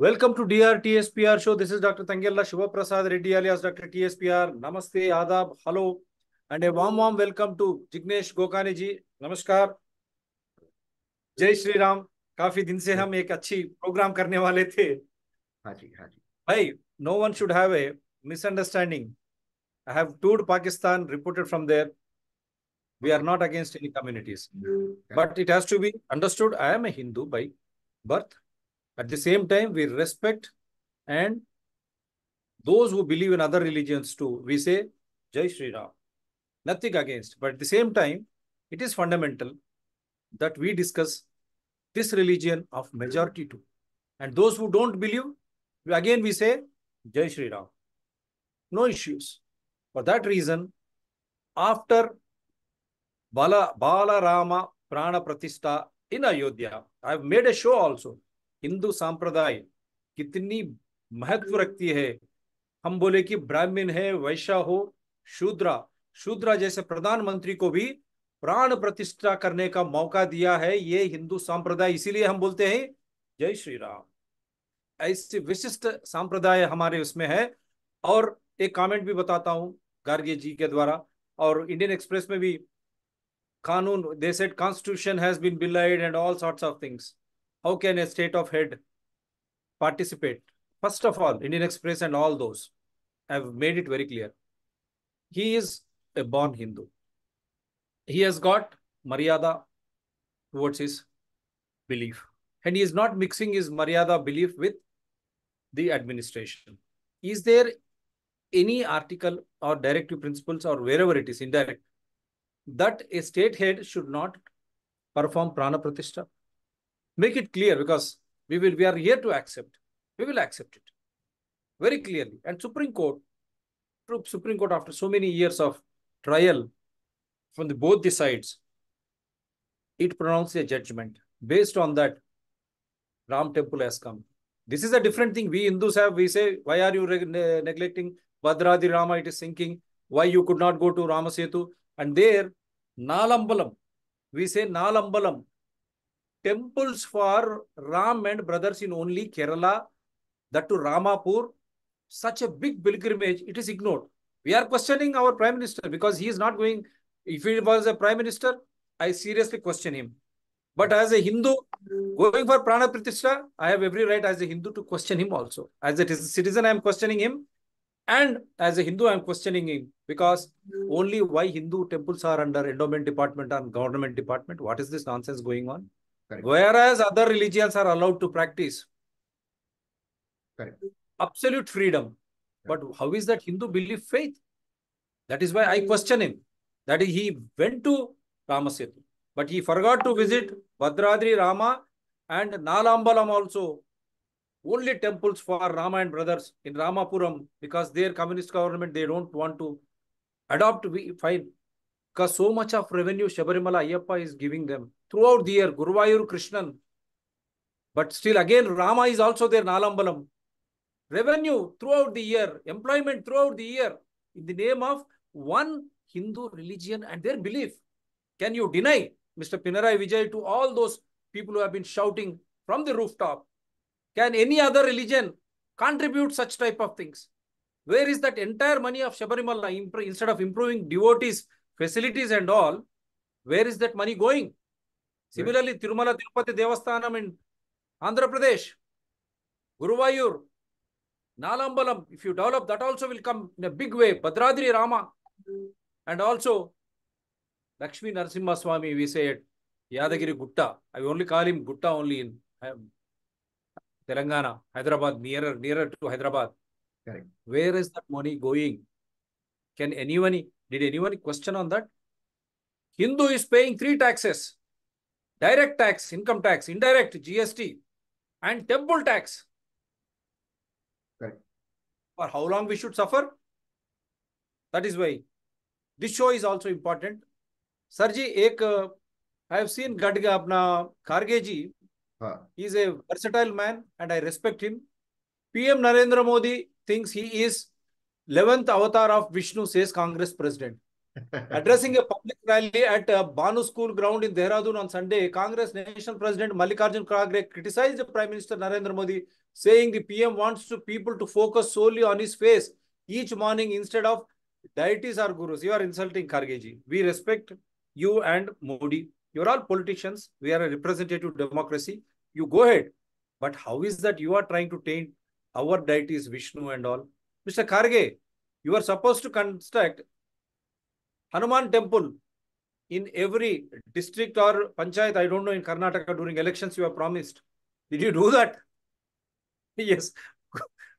Welcome to DRTSPR show. This is Dr. Tangella Shiva Prasad Reddy alias Dr. TSPR. Namaste, Adab, hello, and a warm welcome to Jignesh Gokani ji. Namaskar. जय श्री राम. काफी दिन से हम एक अच्छी programme करने वाले थे. हाँ जी, हाँ जी. भाई, no one should have a misunderstanding. I have toured Pakistan, reported from there. We are not against any communities, but it has to be understood. I am a Hindu by birth. At the same time, we respect and those who believe in other religions too. We say Jai Shri Ram. Nothing against, but at the same time, it is fundamental that we discuss this religion of majority too. And those who don't believe, again we say Jai Shri Ram. No issues. For that reason, after Bala Rama Prana Pratishtha in Ayodhya, I have made a show also. Hindu Sampradaya कितनी महत्व रखती है. हम बोले कि ब्राह्मण है, वैश्य हो, शूद्रा जैसे प्रधानमंत्री को भी प्राण प्रतिष्ठा करने का मौका दिया है ये हिंदू संप्रदाय. इसीलिए हम बोलते हैं जय श्री राम. ऐसे विशिष्ट संप्रदाय हमारे उसमें है. और एक कमेंट भी बताता हूं गार्गे जी के द्वारा, और इंडियन एक्सप्रेस में भी कानून, they said constitution has been belied and all sorts of things. How can a state of head participate? First of all, Indian Express and all those have made it very clear. He is a born Hindu. He has got Maryada towards his belief. And he is not mixing his Maryada belief with the administration. Is there any article or directive principles or wherever it is indirect that a state head should not perform Prana Pratishtha? Make it clear, because we are here to accept. We will accept it very clearly. And Supreme Court after so many years of trial from both the sides, it pronounced a judgment. Based on that, Ram temple has come. This is a different thing. We Hindus have, we say, why are you neglecting Bhadradi Rama? It is sinking. Why you could not go to Ramasetu? And there, Nalambalam. We say Nalambalam. Temples for Ram and brothers in only Kerala, that to Ramapur, such a big pilgrimage, it is ignored. We are questioning our Prime Minister because he is not going. If he was a Prime Minister, I seriously question him. But as a Hindu, going for Prana Pratishtha, I have every right as a Hindu to question him also. As a citizen, I am questioning him. And as a Hindu, I am questioning him. Because only why Hindu temples are under endowment department and government department? What is this nonsense going on? Correct. Whereas other religions are allowed to practice. Correct. Absolute freedom. But how is that Hindu belief faith? That is why I question him. That he went to Ramasetu, but he forgot to visit Bhadradri Rama and Nalambalam also. Only temples for Rama and brothers in Ramapuram, because their communist government, they don't want to adopt, we find, because so much of revenue Shabarimala Ayyappa is giving them throughout the year, Guruvayur Krishnan. But still again, Rama is also there, Nalambalam. Revenue throughout the year, employment throughout the year, in the name of one Hindu religion and their belief. Can you deny, Mr. Pinarayi Vijay, to all those people who have been shouting from the rooftop? Can any other religion contribute such type of things? Where is that entire money of Shabarimala? Instead of improving devotees, facilities and all, where is that money going? Similarly, Tirumala Tirupati Devasthanam in Andhra Pradesh, Guruvayur, Nalambalam, if you develop, that also will come in a big way. Bhadradri Rama. And also, Lakshmi Narasimha Swami, we say it, Yadagiri Gutta. I only call him Gutta only in Telangana, Hyderabad, nearer to Hyderabad. Correct. Where is that money going? Did anyone question on that? Hindu is paying 3 taxes. Direct tax, income tax, indirect GST, and temple tax. Correct. For how long we should suffer? That is why this show is also important. Sirji, I have seen Gadga apna Kharge ji. He is a versatile man and I respect him. PM Narendra Modi thinks he is 11th avatar of Vishnu, says Congress president. Addressing a public rally at Banu School ground in Dehradun on Sunday, Congress National President Mallikarjun Kharge criticized Prime Minister Narendra Modi, saying the PM wants people to focus solely on his face each morning instead of deities or gurus. You are insulting Khargeji. We respect you and Modi. You are all politicians. We are a representative democracy. You go ahead. But how is that you are trying to taint our deities, Vishnu and all? Mr. Kharge, you are supposed to construct Hanuman temple in every district or panchayat, I don't know, in Karnataka during elections you have promised. Did you do that? Yes.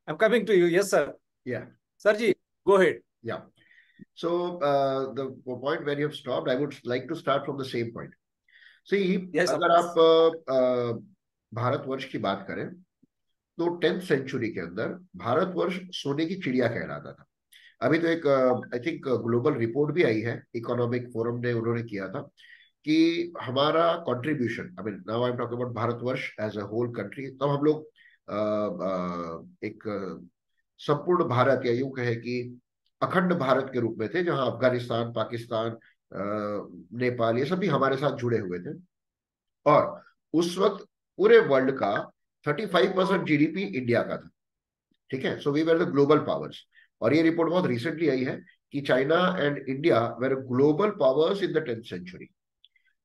I'm coming to you. Yes, sir. Yeah. Sarji, go ahead. Yeah. So the point where you have stopped, I would like to start from the same point. See, Yes, अगर आप भारतवर्ष की बात करें तो 10th century के अंदर भारतवर्ष सोने की चिड़िया कहलाता था। अभी तो एक आई थिंक ग्लोबल रिपोर्ट भी आई है, इकोनॉमिक फोरम ने उन्होंने किया था कि हमारा contribution, I mean now I am talking about Bharatvarsha as a whole country, तब हम लोग एक संपूर्ण भारत या यूं कहे कि अखंड भारत के रूप में थे, जहां अफगानिस्तान, पाकिस्तान, नेपाल ये सभी हमारे साथ जुड़े हुए थे। और उस वक्त पूरे वर्ल्ड का 35% जीडीपी इंडिया का था। ठीक है, so we were the global powers. और ये रिपोर्ट बहुत रिसेंटली आई है कि China and India were global powers in the 10th century.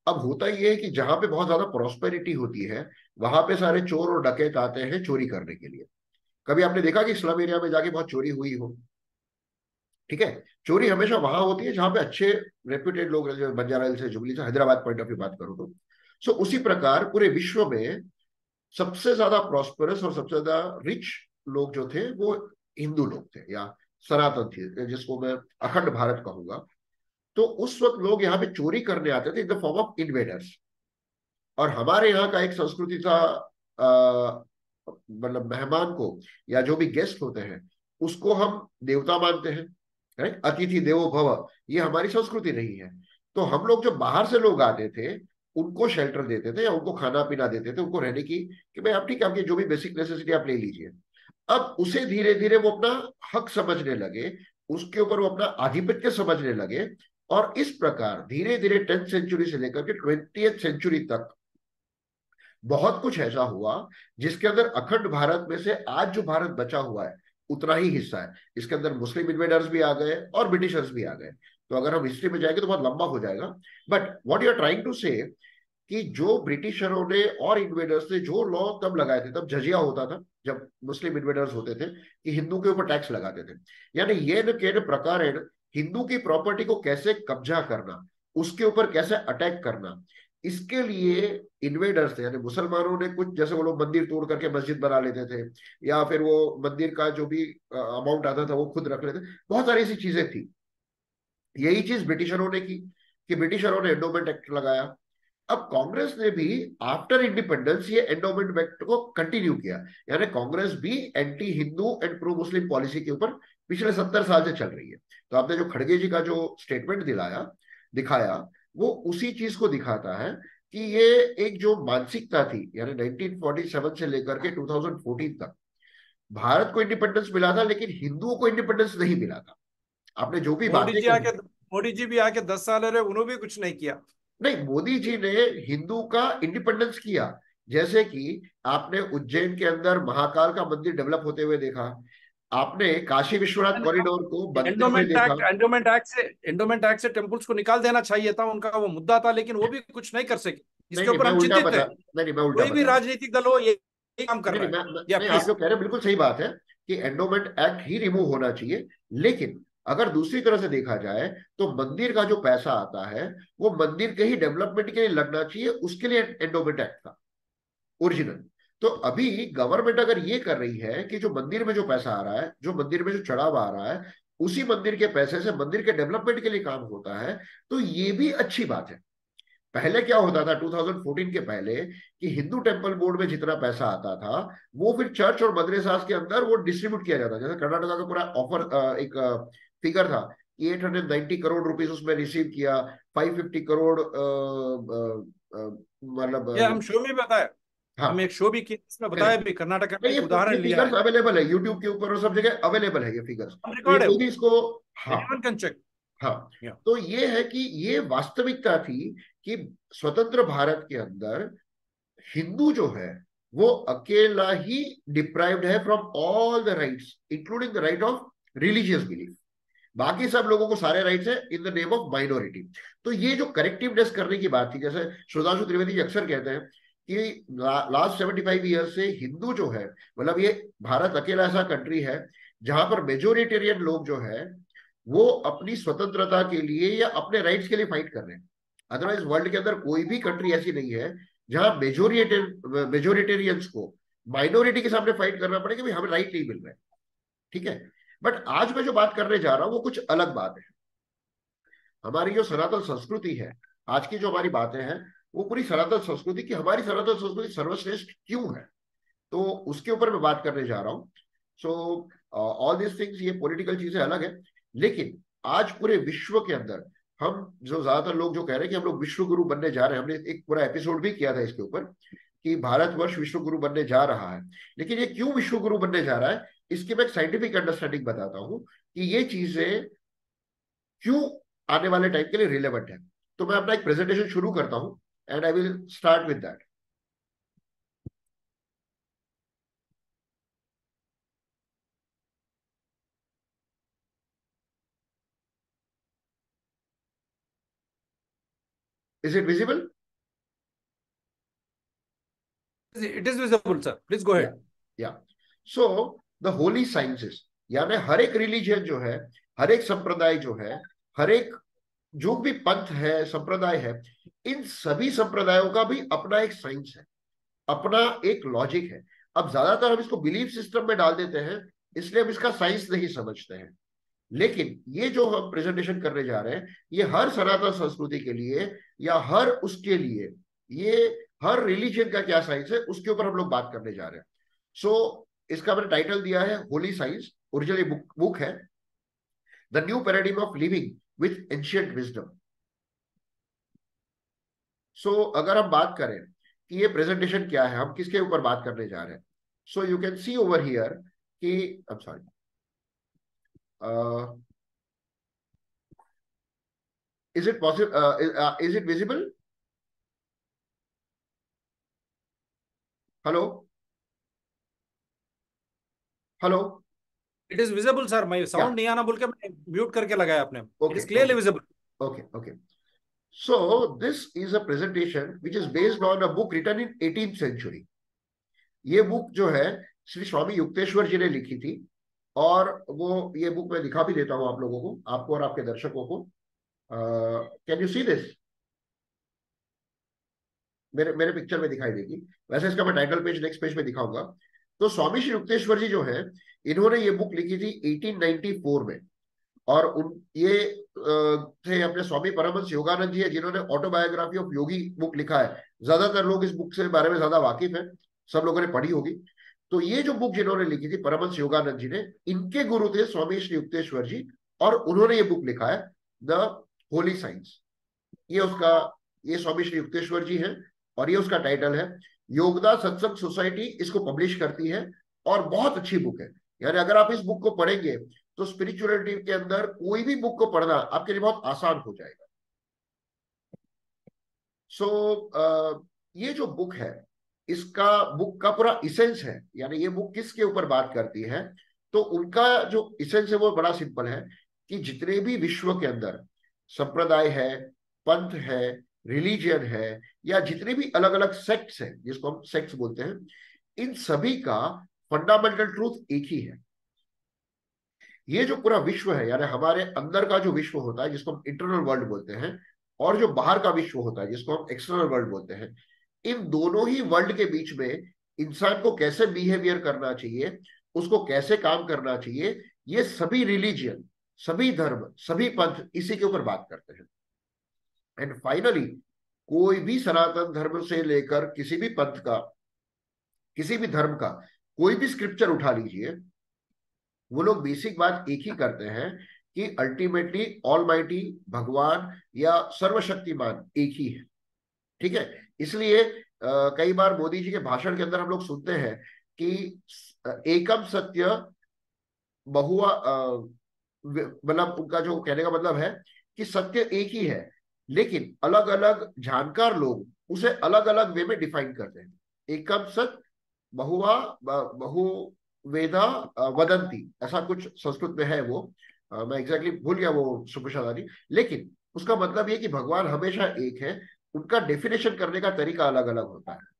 अब होता ये है कि जहां पे बहुत ज्यादा प्रोस्पेरिटी होती है वहां पे सारे चोर और डकैत आते हैं चोरी करने के लिए। कभी आपने देखा कि स्लम एरिया में जाके बहुत चोरी हुई हो? ठीक है, चोरी हमेशा वहां होती है जहां पे अच्छे रेप्यूटेड लोग, बंजारा हिल्स से, जुबली से, हैदराबाद पॉइंट ऑफ व्यू बात करूं तो। सो उसी प्रकार पूरे विश्व में सबसे ज्यादा प्रॉस्परस और सबसे ज्यादा रिच लोग जो थे वो हिंदू लोग थे या सनातन थे, जिसको मैं अखंड भारत कहूंगा। तो उस वक्त लोग यहाँ पे चोरी करने आते थे in the form of invaders. और हमारे यहाँ का एक संस्कृति था, मतलब मेहमान को या जो भी गेस्ट होते हैं उसको हम देवता मानते हैं, राइट? अतिथि देवो भव, ये हमारी संस्कृति नहीं है। तो हम लोग जो बाहर से लोग आते थे उनको शेल्टर देते थे या उनको खाना पीना देते थे, उनको रहने की, कि भाई आप ठीक है, आपकी जो भी बेसिक नेसेसिटी आप ले लीजिए। अब उसे धीरे धीरे वो अपना हक समझने लगे, उसके ऊपर वो अपना आधिपत्य समझने लगे। और इस प्रकार धीरे धीरे 10th सेंचुरी से लेकर के 20th सेंचुरी तक बहुत कुछ ऐसा हुआ जिसके अंदर अखंड भारत में से आज जो भारत बचा हुआ है उतना ही हिस्सा है। इसके अंदर मुस्लिम इन्वेडर्स भी आ गए और ब्रिटिशर्स भी आ गए। तो अगर हम हिस्ट्री में जाएंगे तो बहुत लंबा हो जाएगा। But what you are trying to say कि जो ब्रिटिशरों ने और इन्वेडर्स ने जो लॉ तब लगाए थे, तब जजिया होता था जब मुस्लिम इन्वेडर्स होते थे कि हिंदू के ऊपर टैक्स लगाते थे। यानी ये न के प्रकार हिंदू की प्रॉपर्टी को कैसे कब्जा करना, उसके ऊपर कैसे अटैक करना, इसके लिए इन्वेडर्स थे। यानी मुसलमानों ने कुछ, जैसे वो लोग मंदिर तोड़ करके मस्जिद बना लेते थे, या फिर वो मंदिर का जो भी अमाउंट आता था वो खुद रख लेते। बहुत सारी ऐसी चीजें थी। यही चीज ब्रिटिशरों ने की कि ब्रिटिशरों ने एंडोमेंट एक्ट लगाया। अब कांग्रेस ने भी आफ्टर इंडिपेंडेंस ये एंडोमेंट एक्ट को कंटिन्यू किया। यानी कांग्रेस भी anti Hindu and pro Muslim policy के ऊपर पिछले 70 साल से चल रही है। तो आपने जो खड़गे जी का जो स्टेटमेंट दिखाया वो उसी चीज को दिखाता है कि ये एक जो मानसिकता थी, यानी 1947 से लेकर के 2014 तक भारत को इंडिपेंडेंस मिला था लेकिन हिंदुओं को इंडिपेंडेंस नहीं मिला था। आपने जो भी बातें कही, मोदी जी भी आके 10 साल रहे, उन्होंने भी कुछ नहीं किया। नहीं, मोदी जी ने हिंदू का इंडिपेंडेंस किया। जैसे कि आपने उज्जैन के अंदर महाकाल का मंदिर डेवलप होते हुए देखा, आपने काशी विश्वनाथ कॉरिडोर को बनते हुए देखा। एंडोमेंट एक्ट से टेम्पल्स को निकाल देना चाहिए था, उनका वो मुद्दा था, लेकिन वो भी कुछ नहीं कर सके, नहीं जिसके नहीं, ऊपर मैं हम उल्टा चिंतित बता है। नहीं नहीं, मैं उल्टा कोई भी बता रहा हूं। राजनीतिक दल हो ये काम कर नहीं रहा नहीं, है। या नहीं, आप प्लीज। जो कह रहे हैं बिल्कुल सही बात है कि एंडोमेंट एक्ट ही रिमूव होना चाहिए। लेकिन अगर दूसरी तरह से देखा जाए तो मंदिर का जो पैसा आता है वो मंदिर के ही डेवलपमेंट के लिए लगना चाहिए, उसके लिए एंडोमेंट एक्ट था ओरिजिनल। तो अभी गवर्नमेंट अगर ये कर रही है कि जो मंदिर में जो पैसा आ रहा है, जो मंदिर में जो चढ़ावा आ रहा है, उसी मंदिर के पैसे से मंदिर के डेवलपमेंट के लिए काम होता है, तो ये भी अच्छी बात है। पहले क्या होता था 2014 के पहले कि हिंदू टेम्पल बोर्ड में जितना पैसा आता था वो फिर चर्च और मदरसास के अंदर वो डिस्ट्रीब्यूट किया जाता। जैसे कर्नाटका का पूरा ऑफर एक फिगर था कि 890 करोड़ रुपीस उसमें रिसीव किया, 550 करोड़ मतलब ये हम शो में बताया, हम हाँ, एक शो भी किया, इसमें बताया करेक्ट। भी, कर्नाटक में ये एक उदाहरण लिया फिगर्स है। अवेलेबल है यूट्यूब के ऊपर और सब जगह अवेलेबल है ये फिगर्स। तो ये रिकॉर्ड है कोई वो, भी इसको, हाँ, एनीवन कैन चेक। हाँ, या तो ये है कि ये वास्तविकता थी कि स्वतंत्र भारत के अंदर हिंदू जो है वो अकेला ही डिप्राइव्ड है from all the rights including the right of religious belief. बाकी सब लोगों को सारे राइट्स है in the name of minority. तो ये जो करेक्टिवनेस करने की बात थी, जैसे सुधांशु त्रिवेदी जी अक्सर कहते हैं कि लास्ट 75 ईयर से हिंदू जो है, मतलब ये भारत अकेला ऐसा कंट्री है जहां पर मेजोरिटेरियन लोग जो है वो अपनी स्वतंत्रता के लिए या अपने राइट्स के लिए फाइट कर रहे हैं। अदरवाइज वर्ल्ड के अंदर कोई भी कंट्री ऐसी नहीं है जहां मेजोरिटेरियंस को माइनॉरिटी के सामने फाइट करना पड़े कि भाई हमें राइट नहीं मिल रहा है। ठीक है, बट आज मैं जो बात करने जा रहा हूं वो कुछ अलग बात है। हमारी जो सनातन संस्कृति है, आज की जो हमारी बातें हैं, वो पूरी सनातन संस्कृति की, हमारी सनातन संस्कृति सर्वश्रेष्ठ क्यों है, तो उसके ऊपर मैं बात करने जा रहा हूं। सो ऑल दिस थिंग्स, ये पॉलिटिकल चीजें अलग है, लेकिन आज पूरे विश्व के अंदर हम जो ज्यादातर लोग जो कह रहे हैं कि हम लोग विश्व गुरु बनने जा रहे हैं, हमने एक पूरा एपिसोड भी किया था इसके ऊपर कि भारतवर्ष विश्व गुरु बनने जा रहा है। लेकिन ये क्यों विश्व गुरु बनने जा रहा है, इसकी मैं एक साइंटिफिक अंडरस्टैंडिंग बताता हूं कि ये चीजें क्यों आने वाले टाइम के लिए रिलेवेंट है। तो मैं अपना एक प्रेजेंटेशन शुरू करता हूं and I will start with that. Is it visible? It is visible sir, please go या अहेड। या सो द होली साइंसेस, यानी हर एक रिलीजन जो है, हर एक संप्रदाय जो है, हर एक जो भी पंथ है, संप्रदाय है, इन सभी संप्रदायों का भी अपना एक साइंस है, अपना एक लॉजिक है। अब ज्यादातर हम इसको बिलीफ सिस्टम में डाल देते हैं, इसलिए हम इसका साइंस नहीं समझते हैं। लेकिन ये जो हम प्रेजेंटेशन करने जा रहे हैं, ये हर सनातन संस्कृति के लिए या हर उसके लिए, ये हर रिलीजन का क्या साइंस है उसके ऊपर हम लोग बात करने जा रहे हैं। सो इसका मैंने टाइटल दिया है होली साइंस। ओरिजिनल बुक है the new paradigm of living with ancient wisdom. So अगर हम बात करें कि ये प्रेजेंटेशन क्या है, हम किसके ऊपर बात करने जा रहे हैं, so you can see over here कि I am sorry, is it possible, is it visible? Hello? Hello? It is visible sir, मैं या, साउंड नहीं आना बोल के मैं म्यूट करके लगाया आपने। It okay is clearly okay visible. Okay okay. So this is a presentation which is based on a book written in 18th century. ये बुक जो है श्री स्वामी युक्तेश्वर जी ने लिखी थी, और वो ये बुक मैं दिखा भी देता हूँ आप लोगों को, आपको और आपके दर्शकों को। Can you see this? मेरे मेरे पिक्चर में दिखाई देगी। वैसे इसका मैं टाइटल पेज नेक्स्ट पेज में दिखाऊंगा। तो स्वामी श्री युक्तेश्वर जी जो है, इन्होंने ये बुक लिखी थी 1894 में। और उन ये थे अपने स्वामी परमहंस योगानंद जी है, जिन्होंने ऑटोबायोग्राफी ऑफ योगी बुक लिखा है। ज्यादातर लोग इस बुक से बारे में ज्यादा वाकिफ है, सब लोगों ने पढ़ी होगी। तो ये जो बुक जिन्होंने लिखी थी परमहंस योगानंद जी ने, इनके गुरु थे स्वामी श्री युक्तेश्वर जी, और उन्होंने ये बुक लिखा है द होली साइंस। ये उसका, ये स्वामी श्री युक्तेश्वर जी हैं, और ये उसका टाइटल है। योगदा सत्संग सोसाइटी इसको पब्लिश करती है, और बहुत अच्छी बुक है। यानी अगर आप इस बुक को पढ़ेंगे तो स्पिरिचुअलिटी के अंदर कोई भी बुक को पढ़ना आपके लिए बहुत आसान हो जाएगा। ये जो बुक है, इसका बुक का पूरा इसेंस है, यानी ये बुक किसके ऊपर बात करती है, तो उनका जो इसेंस है वो बड़ा सिंपल है कि जितने भी विश्व के अंदर संप्रदाय है, पंथ है, रिलीजियन है, या जितने भी अलग अलग सेक्ट्स हैं, जिसको हम सेक्ट्स बोलते हैं, इन सभी का फंडामेंटल ट्रूथ एक ही है। ये जो पूरा विश्व है, यानी हमारे अंदर का जो विश्व होता है जिसको हम इंटरनल वर्ल्ड बोलते हैं, और जो बाहर का विश्व होता है जिसको हम एक्सटर्नल वर्ल्ड बोलते हैं, इन दोनों ही वर्ल्ड के बीच में इंसान को कैसे बिहेवियर करना चाहिए, उसको कैसे काम करना चाहिए, ये सभी रिलीजियन, सभी धर्म, सभी पंथ इसी के ऊपर बात करते हैं। एंड फाइनली कोई भी सनातन धर्म से लेकर किसी भी पंथ का, किसी भी धर्म का कोई भी स्क्रिप्चर उठा लीजिए, वो लोग बेसिक बात एक ही करते हैं कि अल्टीमेटली ऑलमाइटी भगवान या सर्वशक्तिमान एक ही है। ठीक है, इसलिए कई बार मोदी जी के भाषण के अंदर हम लोग सुनते हैं कि एकम सत्य बहुआ मतलब उनका जो कहने का मतलब है कि सत्य एक ही है, लेकिन अलग अलग जानकार लोग उसे अलग अलग वे में डिफाइन करते हैं। एकम सत बहुआ बहु वेदा वदंती, ऐसा कुछ संस्कृत में है वो, मैं एग्जैक्टली भूल गया वो सुप्रसादानी, लेकिन उसका मतलब ये कि भगवान हमेशा एक है, उनका डेफिनेशन करने का तरीका अलग अलग होता है।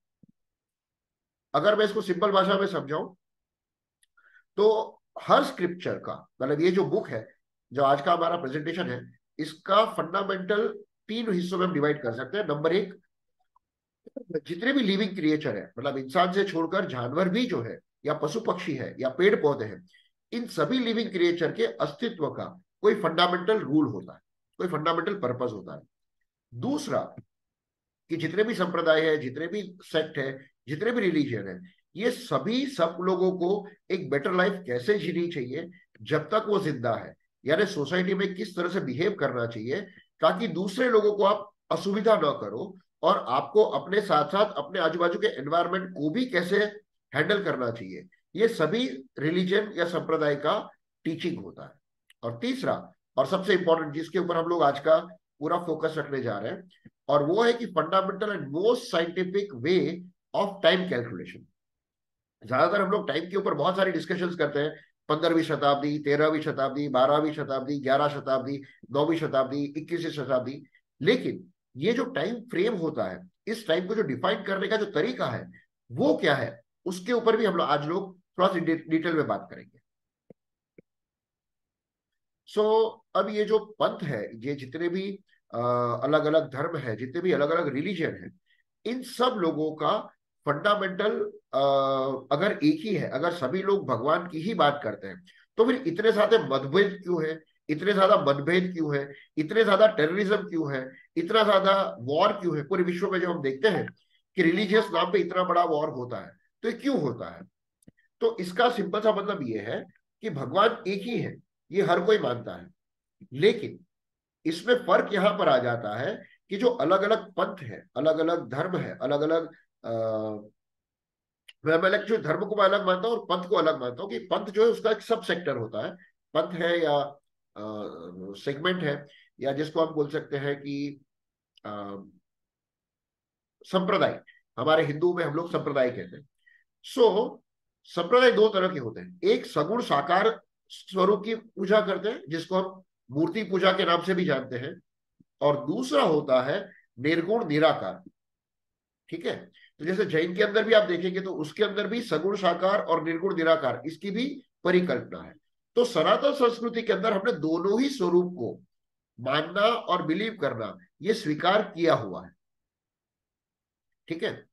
अगर मैं इसको सिंपल भाषा में समझाऊं तो हर स्क्रिप्चर का मतलब ये जो बुक है, जो आज का हमारा प्रेजेंटेशन है, इसका फंडामेंटल तीन हिस्सों में हम डिवाइड कर सकते हैं। नंबर एक, जितने भी लिविंग क्रिएचर है, मतलब इंसान से छोड़कर जानवर भी जो है, या पशु पक्षी है, या पेड़ पौधे हैं, इन सभी लिविंग क्रिएचर के अस्तित्व का कोई फंडामेंटल रूल होता है, कोई फंडामेंटल पर्पस होता है। दूसरा, कि जितने भी संप्रदाय है, जितने भी सेक्ट है, जितने भी रिलीजियन है, ये सभी सब लोगों को एक बेटर लाइफ कैसे जीनी चाहिए जब तक वो जिंदा है, यानी सोसाइटी में किस तरह से बिहेव करना चाहिए ताकि दूसरे लोगों को आप असुविधा ना करो, और आपको अपने साथ साथ अपने आजू बाजू के एनवायरमेंट को भी कैसे हैंडल करना चाहिए, ये सभी रिलीजन या संप्रदाय का टीचिंग होता है। और तीसरा और सबसे इंपॉर्टेंट, जिसके ऊपर हम लोग आज का पूरा फोकस रखने जा रहे हैं, और वो है कि fundamental and most scientific way of time calculation. ज्यादातर हम लोग टाइम के ऊपर बहुत सारी डिस्कशंस करते हैं, 15वीं शताब्दी, 13वीं शताब्दी, 12वीं शताब्दी, 11 शताब्दी, 9वीं शताब्दी, 21वीं शताब्दी, लेकिन ये जो टाइम फ्रेम होता है, इस टाइम को जो डिफाइन करने का जो तरीका है वो क्या है, उसके ऊपर भी हम लोग आज लोग थोड़ा सी डिटेल में बात करेंगे। सो अब ये जो पंथ है, ये जितने भी अलग अलग धर्म है, जितने भी अलग अलग रिलीजन है, इन सब लोगों का फंडामेंटल अगर एक ही है, अगर सभी लोग भगवान की ही बात करते हैं, तो फिर इतने सारे मतभेद क्यों है, इतने ज्यादा मतभेद क्यों है, इतने ज्यादा टेररिज्म क्यों है, इतना ज्यादा वॉर क्यों है पूरे विश्व में? जो हम देखते हैं कि रिलीजियस नाम पे इतना बड़ा वॉर होता है, तो ये क्यों होता है? तो इसका सिंपल सा मतलब ये है कि भगवान एक ही है, ये हर कोई मानता है, लेकिन इसमें फर्क यहां पर आ जाता है कि जो अलग अलग पंथ है, अलग अलग धर्म है, अलग अलग मैं एक्चुअली धर्म को मैं अलग मानता हूँ और पंथ को अलग मानता हूँ, कि पंथ जो है उसका एक सब सेक्टर होता है। पंथ है या सेगमेंट है, या जिसको हम बोल सकते हैं कि अ, संप्रदाय। हमारे हिंदू में हम लोग संप्रदाय कहते हैं। सो संप्रदाय दो तरह के होते हैं, एक सगुण साकार स्वरूप की पूजा करते हैं जिसको हम मूर्ति पूजा के नाम से भी जानते हैं, और दूसरा होता है निर्गुण निराकार। ठीक है, तो जैसे जैन के अंदर भी आप देखेंगे तो उसके अंदर भी सगुण साकार और निर्गुण निराकार इसकी भी परिकल्पना है। तो सनातन संस्कृति के अंदर हमने दोनों ही स्वरूप को मानना और बिलीव करना ये स्वीकार किया हुआ है। ठीक है,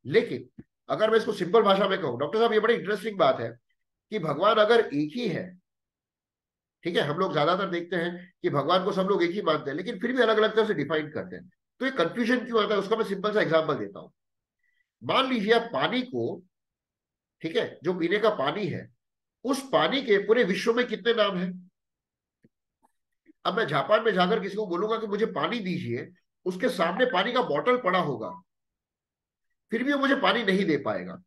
लेकिन अगर मैं इसको सिंपल भाषा में कहूं, डॉक्टर साहब ये बड़ी इंटरेस्टिंग बात है कि भगवान अगर एक ही है, ठीक है, हम लोग ज्यादातर देखते हैं कि भगवान को सब लोग एक ही मानते हैं, लेकिन फिर भी अलग अलग तरह से डिफाइन करते हैं, तो ये कंफ्यूजन क्यों आता है? उसका मैं सिंपल सा एग्जांपल देता हूं। मान लीजिए आप पानी को, ठीक है, जो पीने का पानी है, उस पानी के पूरे विश्व में कितने नाम हैं? अब मैं जापान में जाकर किसी को बोलूंगा कि मुझे पानी दीजिए, उसके सामने पानी का बॉटल पड़ा होगा, फिर भी वो मुझे पानी नहीं दे पाएगा।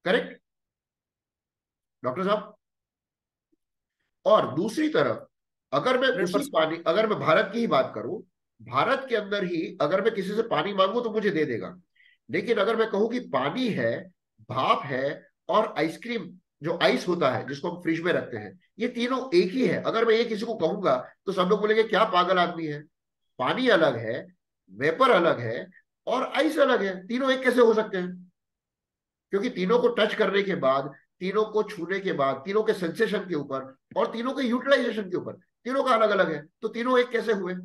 करेक्ट डॉक्टर साहब? और दूसरी तरफ अगर मैं उसी 100%। पानी, अगर मैं भारत की ही बात करूं, भारत के अंदर ही अगर मैं किसी से पानी मांगू तो मुझे दे देगा, लेकिन अगर मैं कहूं कि पानी है, भाप है, और आइसक्रीम जो आइस होता है जिसको हम फ्रिज में रखते हैं, ये तीनों एक ही है, अगर मैं ये किसी को कहूंगा तो सब लोग बोलेंगे क्या पागल आदमी है, पानी अलग है, वेपर अलग है, और आइस अलग है, तीनों एक कैसे हो सकते हैं? क्योंकि तीनों को टच करने के बाद, तीनों को छूने के बाद, तीनों के सेंसेशन के ऊपर और तीनों के यूटिलाइजेशन के ऊपर तीनों का अलग अलग है, तो तीनों एक कैसे हुए?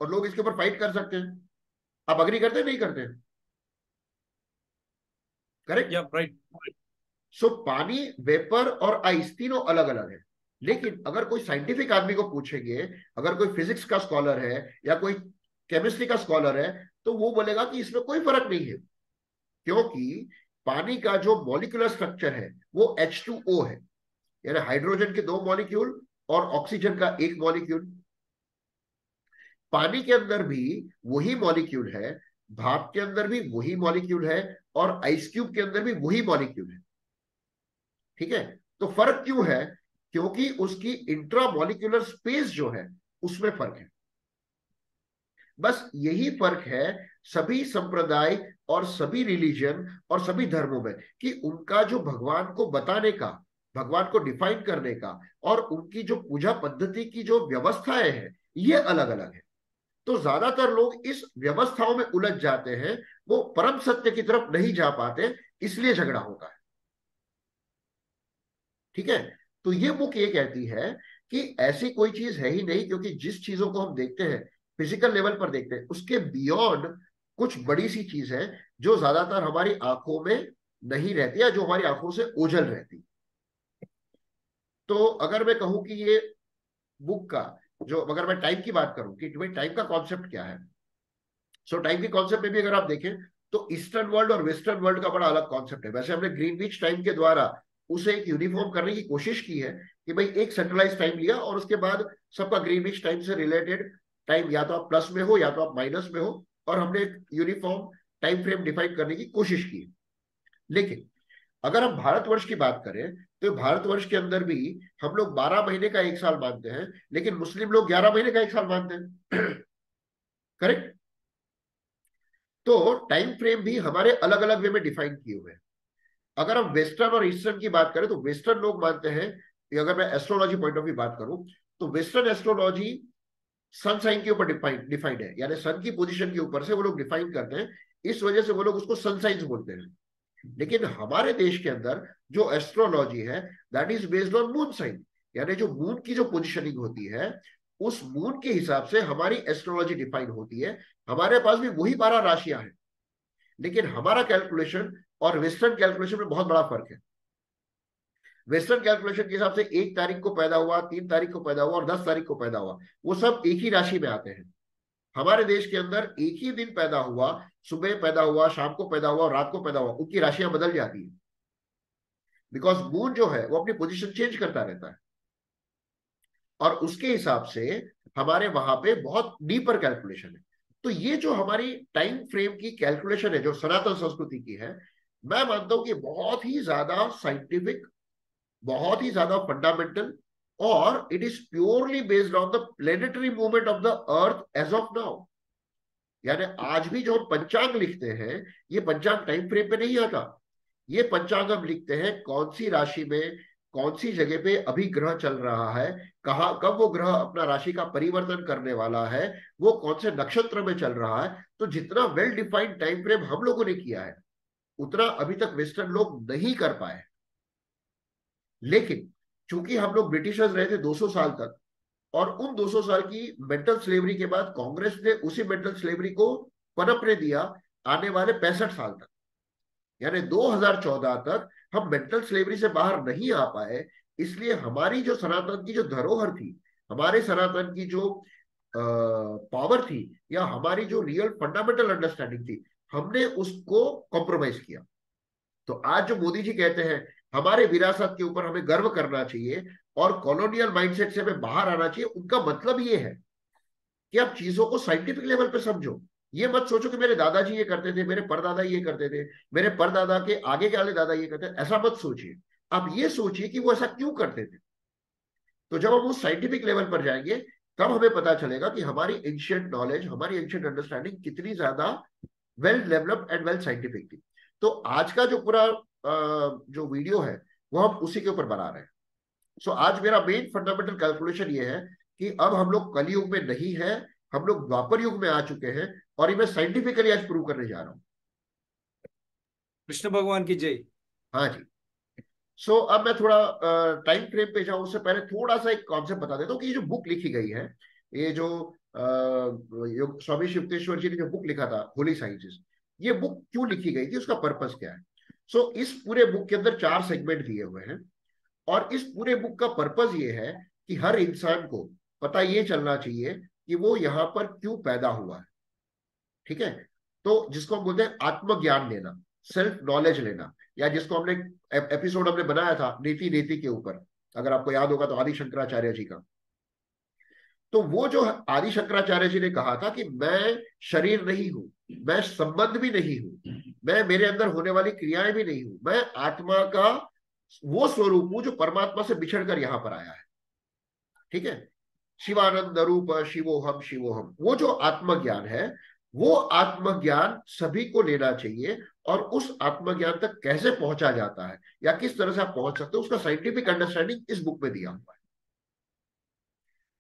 और लोग इसके ऊपर फाइट कर सकते हैं। आप अग्री करते हैं नहीं करते? करेक्ट। या राइट। सो पानी, वेपर और आइस तीनों अलग अलग है, लेकिन अगर कोई साइंटिफिक आदमी को पूछेंगे, अगर कोई फिजिक्स का स्कॉलर है या कोई केमिस्ट्री का स्कॉलर है, तो वो बोलेगा कि इसमें कोई फर्क नहीं है, क्योंकि पानी का जो मॉलिक्यूलर स्ट्रक्चर है वो H2O है, यानी हाइड्रोजन के दो मॉलिक्यूल और ऑक्सीजन का एक मॉलिक्यूल। पानी के अंदर भी वही मॉलिक्यूल है, भाप के अंदर भी वही मॉलिक्यूल है, और आइस क्यूब के अंदर भी वही मॉलिक्यूल है। ठीक है, तो फर्क क्यों है? क्योंकि उसकी इंट्रामोलिक्यूलर स्पेस जो है उसमें फर्क है। बस यही फर्क है सभी संप्रदाय और सभी रिलीजन और सभी धर्मों में, कि उनका जो भगवान को बताने का, भगवान को डिफाइन करने का और उनकी जो पूजा पद्धति की जो व्यवस्थाएं हैं ये अलग अलग है। तो ज्यादातर लोग इस व्यवस्थाओं में उलझ जाते हैं, वो परम सत्य की तरफ नहीं जा पाते, इसलिए झगड़ा होता है। ठीक है। तो ये बुक ये कहती है कि ऐसी कोई चीज है ही नहीं, क्योंकि जिस चीजों को हम देखते हैं फिजिकल लेवल पर देखते हैं, उसके बियॉन्ड कुछ बड़ी सी चीज है जो ज्यादातर हमारी आंखों में नहीं रहती या जो हमारी आंखों से ओझल रहती। तो अगर मैं कहूं कि ये बुक का जो, अगर मैं टाइम की बात करूं कि भाई टाइम का कॉन्सेप्ट क्या है, सो टाइम के कॉन्सेप्ट में भी अगर आप देखें तो ईस्टर्न वर्ल्ड और वेस्टर्न वर्ल्ड का बड़ा अलग कॉन्सेप्ट है। वैसे हमने ग्रीनविच टाइम के द्वारा उसे एक यूनिफॉर्म करने की कोशिश की है कि भाई एक सेंट्रलाइज टाइम लिया और उसके बाद सबका ग्रीनविच टाइम से रिलेटेड टाइम या तो आप प्लस में हो या तो आप माइनस में हो, और हमने एक यूनिफॉर्म टाइम फ्रेम डिफाइन करने की कोशिश की। लेकिन अगर हम भारतवर्ष की बात करें तो भारतवर्ष के अंदर भी हम लोग 12 महीने का एक साल मानते हैं, लेकिन मुस्लिम लोग 11 महीने का एक साल मानते हैं। करेक्ट। तो टाइम फ्रेम भी हमारे अलग अलग वे में डिफाइन किए हुए हैं। अगर हम वेस्टर्न और ईस्टर्न की बात करें तो वेस्टर्न लोग मानते हैं कि, अगर मैं एस्ट्रोलॉजी पॉइंट ऑफ व्यू बात करूं, तो वेस्टर्न एस्ट्रोलॉजी सन साइन के ऊपर डिफाइंड है, यानी सन की पोजीशन के ऊपर से वो लोग डिफाइन करते हैं, इस वजह से वो लोग उसको सन साइंस बोलते हैं। लेकिन हमारे देश के अंदर जो एस्ट्रोलॉजी है that is based on moon sign, यानी जो मून की जो पोजिशनिंग होती है उस मून के हिसाब से हमारी एस्ट्रोलॉजी डिफाइन होती है। हमारे पास भी वही 12 राशियां हैं, लेकिन हमारा कैलकुलेशन और वेस्टर्न कैलकुलेशन में बहुत बड़ा फर्क है। वेस्टर्न कैलकुलेशन के हिसाब से 1 तारीख को पैदा हुआ, 3 तारीख को पैदा हुआ और 10 तारीख को पैदा हुआ, वो सब एक ही राशि में आते हैं। हमारे देश के अंदर एक ही दिन पैदा हुआ, सुबह पैदा हुआ, शाम को पैदा हुआ और रात को पैदा हुआ, उनकी राशियां बदल जाती है, बिकॉज मून जो है वो अपनी पोजीशन चेंज करता रहता है, और उसके हिसाब से हमारे वहां पे बहुत डीपर कैलकुलेशन है। तो ये जो हमारी टाइम फ्रेम की कैलकुलेशन है जो सनातन संस्कृति की है, मैं मानता हूं कि बहुत ही ज्यादा साइंटिफिक, बहुत ही ज्यादा फंडामेंटल, और it is purely based on the planetary movement of the earth as of now. यानी आज भी जो हम पंचांग लिखते हैं, ये पंचांग टाइम फ्रेम पे नहीं आता। ये पंचांग हम लिखते हैं कौन सी राशि में कौन सी जगह पे अभी ग्रह चल रहा है, कहा कब वो ग्रह अपना राशि का परिवर्तन करने वाला है, वो कौन से नक्षत्र में चल रहा है। तो जितना वेल डिफाइंड टाइम फ्रेम हम लोगों ने किया है उतना अभी तक वेस्टर्न लोग नहीं कर पाए। लेकिन चूंकि हम लोग ब्रिटिशर्स रहे थे 200 साल तक, और उन 200 साल की मेंटल स्लेवरी के बाद कांग्रेस ने उसी मेंटल स्लेवरी को पनपने दिया आने वाले 65 साल तक, यानी 2014 तक हम मेंटल स्लेवरी से बाहर नहीं आ पाए। इसलिए हमारी जो सनातन की जो धरोहर थी, हमारे सनातन की जो पावर थी, या हमारी जो रियल फंडामेंटल अंडरस्टैंडिंग थी, हमने उसको कॉम्प्रोमाइज किया। तो आज जो मोदी जी कहते हैं हमारे विरासत के ऊपर हमें गर्व करना चाहिए और कॉलोनियल माइंडसेट से हमें बाहर आना चाहिए, उनका मतलब ये है कि आप चीजों को साइंटिफिक लेवल पे समझो। ये मत सोचो कि मेरे दादाजी ये करते थे, मेरे परदादा ये करते थे, मेरे परदादा के आगे के वाले दादा ये करते थे, ऐसा मत सोचिए। आप ये सोचिए कि वो ऐसा क्यों करते थे। तो जब हम उस साइंटिफिक लेवल पर जाएंगे तब हमें पता चलेगा कि हमारी एंशिएंट नॉलेज, हमारी एंशिएंट अंडरस्टैंडिंग कितनी ज्यादा well developed and well scientific थी। तो आज का जो पूरा जो वीडियो है वो हम उसी के ऊपर बना रहे हैं। सो आज मेरा मेन फंडामेंटल कैलकुलेशन ये है कि अब हम लोग कलयुग में नहीं है, हम लोग द्वापर युग में आ चुके हैं, और ये मैं साइंटिफिकली आज प्रूव करने जा रहा हूं। कृष्ण भगवान की जय। हाँ जी। अब मैं थोड़ा टाइम फ्रेम पे जाऊं उससे पहले थोड़ा सा एक कॉन्सेप्ट बता देता हूँ कि ये जो बुक लिखी गई है, ये जो स्वामी शिवतेश्वर जी ने जो बुक लिखा था होली साइंसेस, ये बुक क्यों लिखी गई थी, उसका पर्पस क्या है। इस पूरे बुक के अंदर 4 सेगमेंट दिए हुए हैं, और इस पूरे बुक का पर्पस ये है कि हर इंसान को पता ये चलना चाहिए कि वो यहाँ पर क्यों पैदा हुआ है। ठीक है। तो जिसको हम बोलते हैं आत्मज्ञान लेना, सेल्फ नॉलेज लेना, या जिसको हमने एपिसोड हमने बनाया था नीति नीति के ऊपर, अगर आपको याद होगा तो आदि शंकराचार्य जी का। तो वो जो आदि शंकराचार्य जी ने कहा था कि मैं शरीर नहीं हूं, मैं संबंध भी नहीं हूं, मैं मेरे अंदर होने वाली क्रियाएं भी नहीं हूं, मैं आत्मा का वो स्वरूप हूं जो परमात्मा से बिछड़कर यहां पर आया है। ठीक है, शिवानंद रूप शिवोहम शिवोहम, वो जो आत्मज्ञान है, वो आत्मज्ञान सभी को लेना चाहिए। और उस आत्मज्ञान तक कैसे पहुंचा जाता है या किस तरह से आप पहुंच सकते हो, उसका साइंटिफिक अंडरस्टैंडिंग इस बुक में दिया हुआ है।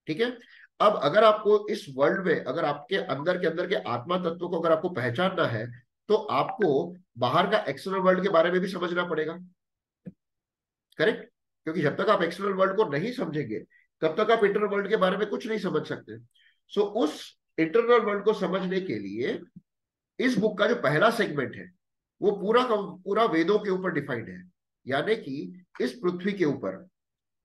ठीक है, अब अगर आपको इस वर्ल्ड में, अगर आपके अंदर के आत्मा तत्व को अगर आपको पहचानना है, तो आपको बाहर का एक्सटर्नल वर्ल्ड के बारे में भी समझना पड़ेगा। करेक्ट, क्योंकि जब तक आप एक्सटर्नल वर्ल्ड को नहीं समझेंगे, तब तक आप इंटरनल वर्ल्ड के बारे में कुछ नहीं समझ सकते। सो उस इंटरनल वर्ल्ड को समझने के लिए इस बुक का जो पहला सेगमेंट है, वो पूरा का पूरा वेदों के ऊपर डिफाइंड है। यानी कि इस पृथ्वी के ऊपर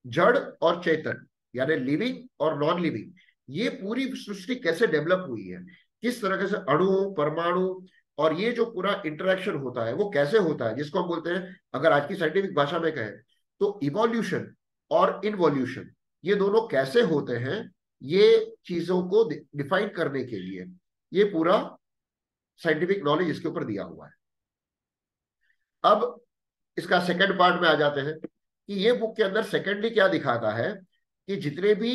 जड़ और चेतन, यानी लिविंग और नॉन लिविंग, ये पूरी सृष्टि कैसे डेवलप हुई है, किस तरह से अणु, परमाणु, और ये जो पूरा इंटरेक्शन होता है वो कैसे होता है, जिसको हम बोलते हैं, अगर आज की साइंटिफिक भाषा में कहें तो इवोल्यूशन और इनवोल्यूशन, ये दोनों कैसे होते हैं, ये चीजों को डिफाइन करने के लिए ये पूरा साइंटिफिक नॉलेज इसके ऊपर दिया हुआ है। अब इसका सेकंड पार्ट में आ जाते हैं कि ये बुक के अंदर सेकेंडली क्या दिखाता है कि जितने भी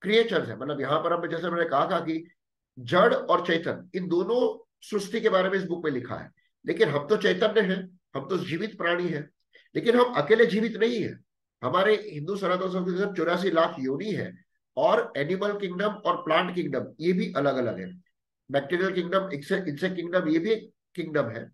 क्रिएचर्स है, मतलब यहां पर हम, जैसे मैंने कहा था कि जड़ और चैतन्य, इन दोनों सृष्टि के बारे में इस बुक में लिखा है। लेकिन हम तो चैतन्य हैं, हम तो जीवित प्राणी हैं, लेकिन हम अकेले जीवित नहीं है। हमारे हिंदू सनातन संस्कृति में 84 लाख योनि है, और एनिमल किंगडम और प्लांट किंगडम ये भी अलग अलग है। बैक्टीरियल किंगडम, इंसेक्ट किंगडम, ये भी एक किंगडम है।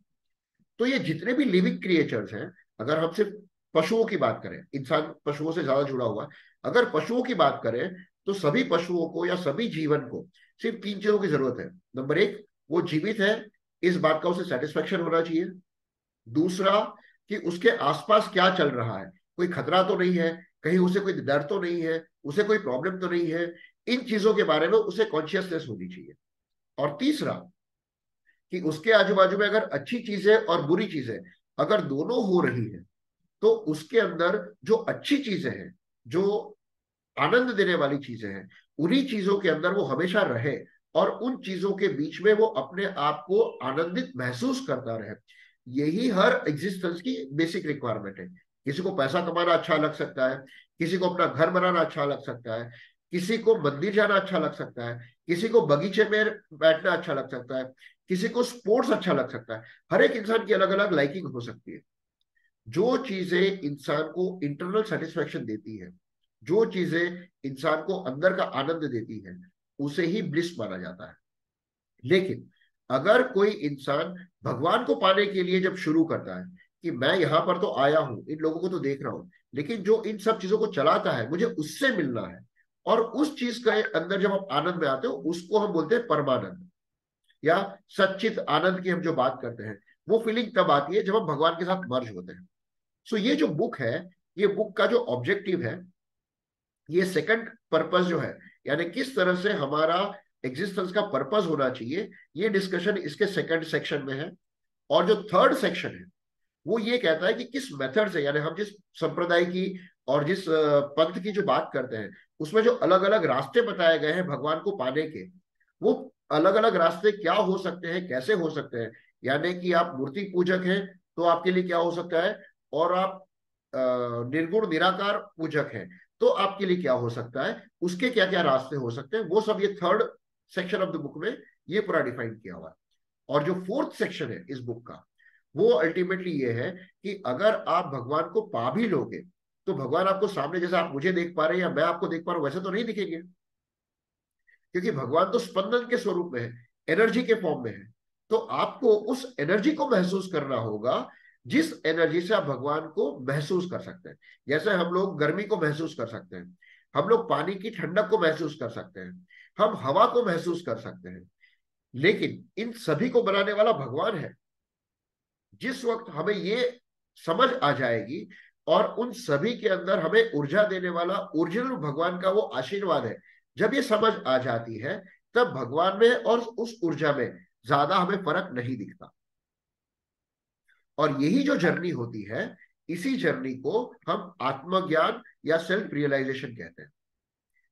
तो ये जितने भी लिविंग क्रिएचर्स हैं, अगर हम सिर्फ पशुओं की बात करें, इंसान पशुओं से ज्यादा जुड़ा हुआ है, अगर पशुओं की बात करें तो सभी पशुओं को या सभी जीवन को सिर्फ 3 चीजों की जरूरत है। नंबर 1, वो जीवित है, इस बात का उसे सेटिस्फेक्शन होना चाहिए। दूसरा, कि उसके आसपास क्या चल रहा है, कोई खतरा तो नहीं है, कहीं उसे कोई डर तो नहीं है, उसे कोई प्रॉब्लम तो नहीं है, इन चीजों के बारे में उसे कॉन्शियसनेस होनी चाहिए। और तीसरा, कि उसके आजू बाजू में अगर अच्छी चीजें और बुरी चीजें अगर दोनों हो रही है, तो उसके अंदर जो अच्छी चीजें हैं, जो आनंद देने वाली चीजें हैं, उन्हीं चीजों के अंदर वो हमेशा रहे, और उन चीजों के बीच में वो अपने आप को आनंदित महसूस करता रहे। यही हर एग्जिस्टेंस की बेसिक रिक्वायरमेंट है। किसी को पैसा कमाना अच्छा लग सकता है, किसी को अपना घर बनाना अच्छा लग सकता है, किसी को मंदिर जाना अच्छा लग सकता है, किसी को बगीचे में बैठना अच्छा लग सकता है, किसी को स्पोर्ट्स अच्छा लग सकता है। हर एक इंसान की अलग अलग लाइकिंग हो सकती है। जो चीजें इंसान को इंटरनल सेटिस्फेक्शन देती है, जो चीजें इंसान को अंदर का आनंद देती है, उसे ही ब्लिस माना जाता है। लेकिन अगर कोई इंसान भगवान को पाने के लिए जब शुरू करता है कि मैं यहां पर तो आया हूं, इन लोगों को तो देख रहा हूं, लेकिन जो इन सब चीजों को चलाता है मुझे उससे मिलना है, और उस चीज के अंदर जब आप आनंद में आते हो, उसको हम बोलते हैं परमानंद, या सच्चित आनंद की हम जो बात करते हैं, वो फीलिंग तब आती है जब हम भगवान के साथ मर्ज होते हैं। सो ये जो बुक है, ये बुक का जो ऑब्जेक्टिव है, ये सेकंड पर्पस जो है, यानी किस तरह से हमारा एग्जिस्टेंस का पर्पस होना चाहिए, ये डिस्कशन इसके सेकंड सेक्शन में है। और जो थर्ड सेक्शन है, वो ये कहता है कि किस मेथड से, यानी हम जिस संप्रदाय की और जिस पंथ की जो बात करते हैं, उसमें जो अलग अलग रास्ते बताए गए हैं भगवान को पाने के, वो अलग अलग रास्ते क्या हो सकते हैं, कैसे हो सकते हैं। यानी कि आप मूर्ति पूजक हैं तो आपके लिए क्या हो सकता है, और आप निर्गुण निराकार पूजक हैं तो आपके लिए क्या हो सकता है, उसके क्या क्या रास्ते हो सकते हैं, वो सब ये third section of the book में ये पूरा डिफाइन किया हुआ है। और जो फोर्थ सेक्शन है इस बुक का, वो अल्टीमेटली ये है कि अगर आप भगवान को पा भी लोगे, तो भगवान आपको सामने, जैसे आप मुझे देख पा रहे हैं या मैं आपको देख पा रहा हूं, वैसे तो नहीं दिखेंगे, क्योंकि भगवान तो स्पंदन के स्वरूप में है, एनर्जी के फॉर्म में है। तो आपको उस एनर्जी को महसूस करना होगा, जिस एनर्जी से आप भगवान को महसूस कर सकते हैं। जैसे हम लोग गर्मी को महसूस कर सकते हैं, हम लोग पानी की ठंडक को महसूस कर सकते हैं, हम हवा को महसूस कर सकते हैं, लेकिन इन सभी को बनाने वाला भगवान है। जिस वक्त हमें ये समझ आ जाएगी, और उन सभी के अंदर हमें ऊर्जा देने वाला ओरिजिनल भगवान का वो आशीर्वाद है, जब ये समझ आ जाती है, तब भगवान में और उस ऊर्जा में ज्यादा हमें फर्क नहीं दिखता। और यही जो जर्नी होती है, इसी जर्नी को हम आत्मज्ञान या सेल्फ रियलाइजेशन कहते हैं।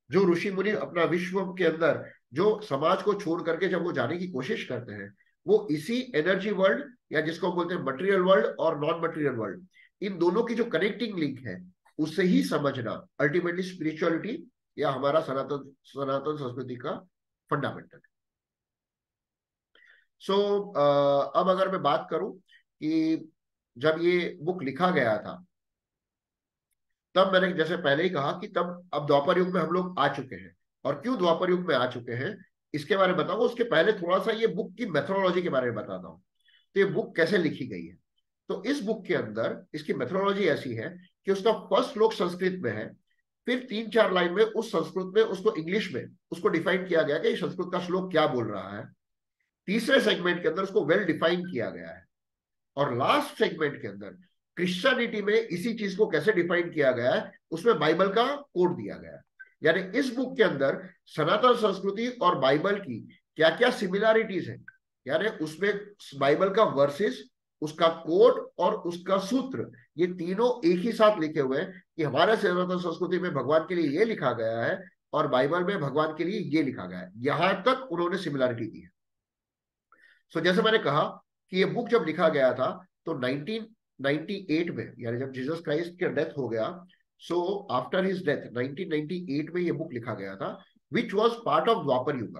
जो ऋषि मुनि अपना विश्व के अंदर जो समाज को छोड़ करके जब वो जाने की कोशिश करते हैं, वो इसी एनर्जी वर्ल्ड, या जिसको हम बोलते हैं मटेरियल वर्ल्ड और नॉन मटेरियल वर्ल्ड, इन दोनों की जो कनेक्टिंग लिंक है उसे ही समझना अल्टीमेटली स्पिरिचुअलिटी या हमारा सनातन सनातन संस्कृति का फंडामेंटल। सो अब अगर मैं बात करूं कि जब ये बुक लिखा गया था, तब मैंने जैसे पहले ही कहा कि तब अब द्वापर युग में हम लोग आ चुके हैं। और क्यों द्वापर युग में आ चुके हैं इसके बारे में बताऊंगा, उसके पहले थोड़ा सा ये बुक की मेथोडोलॉजी के बारे में बताता हूँ। तो ये बुक कैसे लिखी गई है, तो इस बुक के अंदर इसकी मेथोडोलॉजी ऐसी है कि उसका फर्स्ट श्लोक संस्कृत में है, फिर 3-4 लाइन में उस संस्कृत में उसको इंग्लिश में उसको डिफाइन किया गया कि ये संस्कृत का श्लोक क्या बोल रहा है। तीसरे सेगमेंट के अंदर उसको वेल डिफाइन किया गया है, और लास्ट सेगमेंट के अंदर क्रिश्चियनिटी में इसी चीज को कैसे डिफाइन किया गया है उसमें बाइबल का कोड दिया गया है। यानी इस बुक के अंदर सनातन संस्कृति और बाइबल की क्या क्या सिमिलैरिटीज है, यानी उसमें बाइबल का वर्सेस, उसका कोड और उसका सूत्र, ये तीनों एक ही साथ लिखे हुए हैं कि हमारे सनातन संस्कृति में भगवान के लिए ये लिखा गया है और बाइबल में भगवान के लिए ये लिखा गया है। यहां तक उन्होंने सिमिलैरिटी दी है। सो जैसे मैंने कहा कि ये बुक जब लिखा गया था तो 1998 में, यानी जब जीसस क्राइस्ट का डेथ हो गया, सो आफ्टर हिज डेथ 1998 में ये बुक लिखा गया था, विच वाज पार्ट ऑफ द्वापर युग।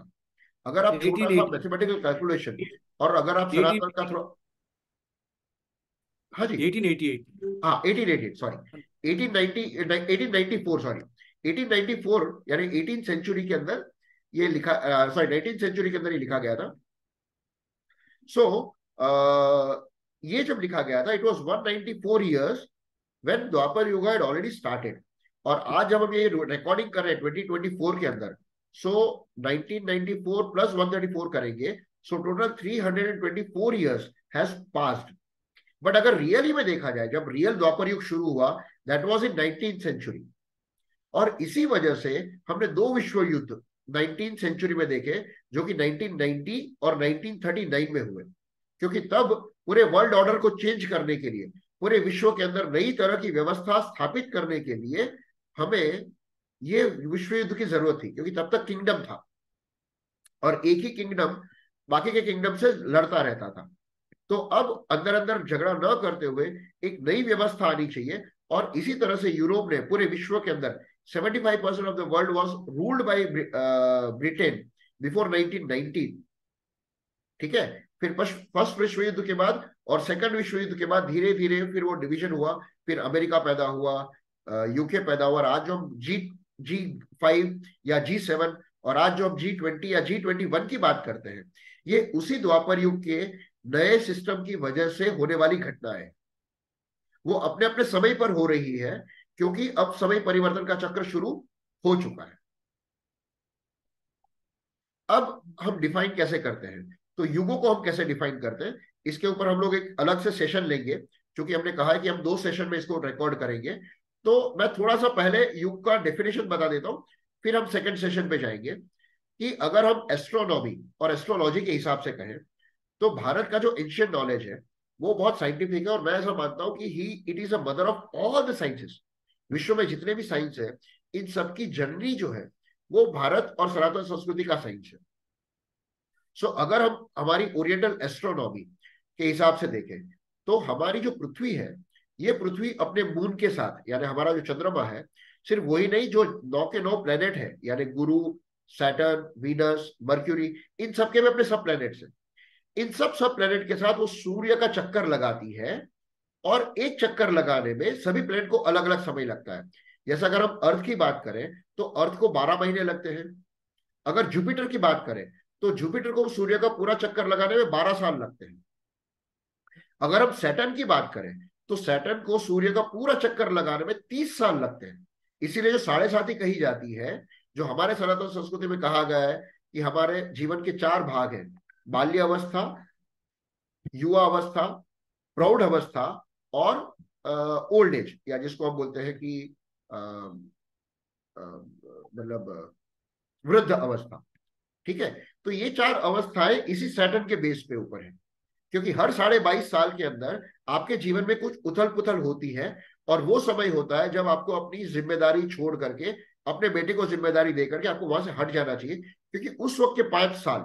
अगर आप छोटा सा 1880 मैथमेटिकल कैलकुलेशन, और अगर आप सनातन का थोड़ा, हाँ जी, 1888 हाँ 1888 सॉरी 1890 1894 सॉरी 1894, यानी 18 सेंचुरी के अंदर ये लिखा, सॉरी 19 सेंचुरी के अंदर ये लिखा गया था। सो ये जब लिखा गया था इट वाज 194 इयर्स व्हेन द्वापर युग हैड ऑलरेडी स्टार्टेड। और आज जब हम ये रिकॉर्डिंग कर रहे हैं 2024 के अंदर, सो 1994 प्लस 134 करेंगे, so total 324 years has passed. But अगर रियली में देखा जाए, जब रियल द्वापर युग शुरू हुआ that was in 19th century, और इसी वजह से हमने दो विश्व युद्ध 19th सेंचुरी में देखे जो कि 1990 और 1939 में हुए, क्योंकि तब पूरे वर्ल्ड ऑर्डर को चेंज करने के लिए, पूरे विश्व के अंदर नई तरह की व्यवस्था स्थापित करने के लिए हमें ये विश्व युद्ध की जरूरत थी, क्योंकि तब तक किंगडम था और एक ही किंगडम बाकी के किंगडम से लड़ता रहता था। तो अब अंदर अंदर झगड़ा न करते हुए एक नई व्यवस्था आनी चाहिए, और इसी तरह से यूरोप ने पूरे विश्व के अंदर 75% of the world was ruled by Britain before 1919। ठीक है, फिर फर्स्ट विश्व युद्ध के बाद और सेकंड विश्व युद्ध के बाद धीरे धीरे फिर वो डिवीजन हुआ, फिर अमेरिका पैदा हुआ, यूके पैदा हुआ, और आज जो हम G5 या G7 और आज जो हम G20 या G21 की बात करते हैं, ये उसी द्वापर युग के नए सिस्टम की वजह से होने वाली घटना है। वो अपने अपने समय पर हो रही है, क्योंकि अब समय परिवर्तन का चक्र शुरू हो चुका है। अब हम डिफाइन कैसे करते हैं, तो युगों को हम कैसे डिफाइन करते हैं, इसके ऊपर हम लोग एक अलग से सेशन लेंगे, क्योंकि हमने कहा है कि हम 2 सेशन में इसको रिकॉर्ड करेंगे। तो मैं थोड़ा सा पहले युग का डेफिनेशन बता देता हूं, फिर हम सेकंड सेशन पे जाएंगे। कि अगर हम एस्ट्रोनॉमी और एस्ट्रोलॉजी के हिसाब से कहें, तो भारत का जो एंशियंट नॉलेज है वो बहुत साइंटिफिक है, और मैं ऐसा मानता हूं कि it is a mother of all the sciences. विश्व में जितने भी साइंस है, इन सबकी जननी जो है वो भारत और सनातन संस्कृति का साइंस है। सो अगर हम हमारी ओरिएंटल एस्ट्रोनॉमी के हिसाब से देखें, तो हमारी जो पृथ्वी है, ये पृथ्वी अपने मून के साथ, यानी हमारा जो चंद्रमा है, सिर्फ वही नहीं, जो 9 के 9 प्लेनेट है, यानी गुरु, सैटर्न, वीनस, मर्क्यूरी, इन सबके में अपने सब प्लेनेट्स हैं। इन सब प्लेनेट के साथ वो सूर्य का चक्कर लगाती है, और एक चक्कर लगाने में सभी प्लेनेट को अलग अलग समय लगता है। जैसे अगर हम अर्थ की बात करें तो अर्थ को 12 महीने लगते हैं। अगर जुपिटर की बात करें तो जुपिटर को सूर्य का पूरा चक्कर लगाने में 12 साल लगते हैं। अगर हम सैटर्न की बात करें तो सैटर्न को सूर्य का पूरा चक्कर लगाने में 30 साल लगते हैं। इसीलिए जो 7.5 कही जाती है, जो हमारे सनातन संस्कृति में कहा गया है कि हमारे जीवन के 4 भाग हैं, बाल्य अवस्था, युवा अवस्था, प्रौढ़ अवस्था और ओल्ड एज, या जिसको हम बोलते हैं कि मतलब वृद्ध अवस्था। ठीक है, तो ये 4 अवस्थाएं इसी सैटर्न के बेस पे ऊपर है, क्योंकि हर 22.5 साल के अंदर आपके जीवन में कुछ उथल पुथल होती है, और वो समय होता है जब आपको अपनी जिम्मेदारी छोड़ करके अपने बेटे को जिम्मेदारी देकर के आपको वहां से हट जाना चाहिए, क्योंकि उस वक्त के 5 साल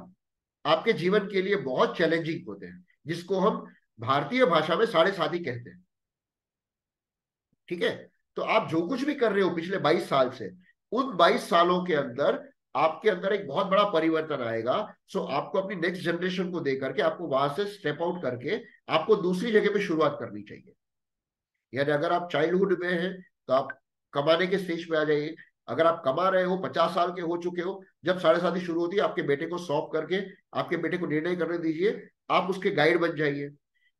आपके जीवन के लिए बहुत चैलेंजिंग होते हैं, जिसको हम भारतीय भाषा में साढ़े साथी कहते हैं। ठीक है। तो आप जो कुछ भी कर रहे हो पिछले 22 साल से, उन 22 सालों के अंदर आपके अंदर एक बहुत बड़ा परिवर्तन आएगा। सो आपको अपनी नेक्स्ट जनरेशन को दे करके आपको वहां से स्टेप आउट करके आपको दूसरी जगह पे शुरुआत करनी चाहिए। यानी अगर आप चाइल्डहुड में हैं तो आप कमाने के स्टेज पे आ जाइए। अगर आप कमा रहे हो, 50 साल के हो चुके हो, जब साढ़े साथी शुरू होती है, आपके बेटे को सौंप करके आपके बेटे को निर्णय करने दीजिए, आप उसके गाइड बन जाइए।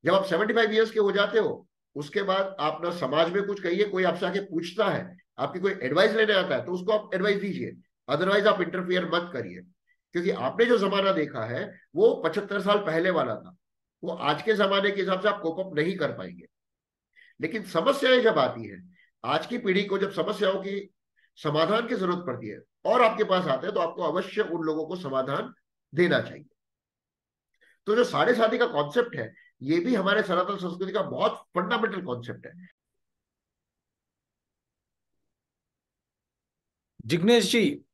जब आप 75 ईयर्स के हो जाते हो, उसके बाद आप ना समाज में कुछ कहिए, कोई आपसे आके पूछता है, आपकी कोई एडवाइस लेने आता है, तो उसको आप एडवाइस दीजिए, अदरवाइज आप इंटरफियर मत करिए। क्योंकि आपने जो जमाना देखा है वो 75 साल पहले वाला था, वो आज के जमाने के हिसाब से आप कोप अप नहीं कर पाएंगे। लेकिन समस्याएं जब आती है, आज की पीढ़ी को जब समस्याओं की समाधान की जरूरत पड़ती है और आपके पास आते हैं, तो आपको अवश्य उन लोगों को समाधान देना चाहिए। तो जो साढ़े साथी का कॉन्सेप्ट है, ये भी हमारे सनातन संस्कृति का बहुत फंडामेंटल कॉन्सेप्ट है। जिग्नेश जी,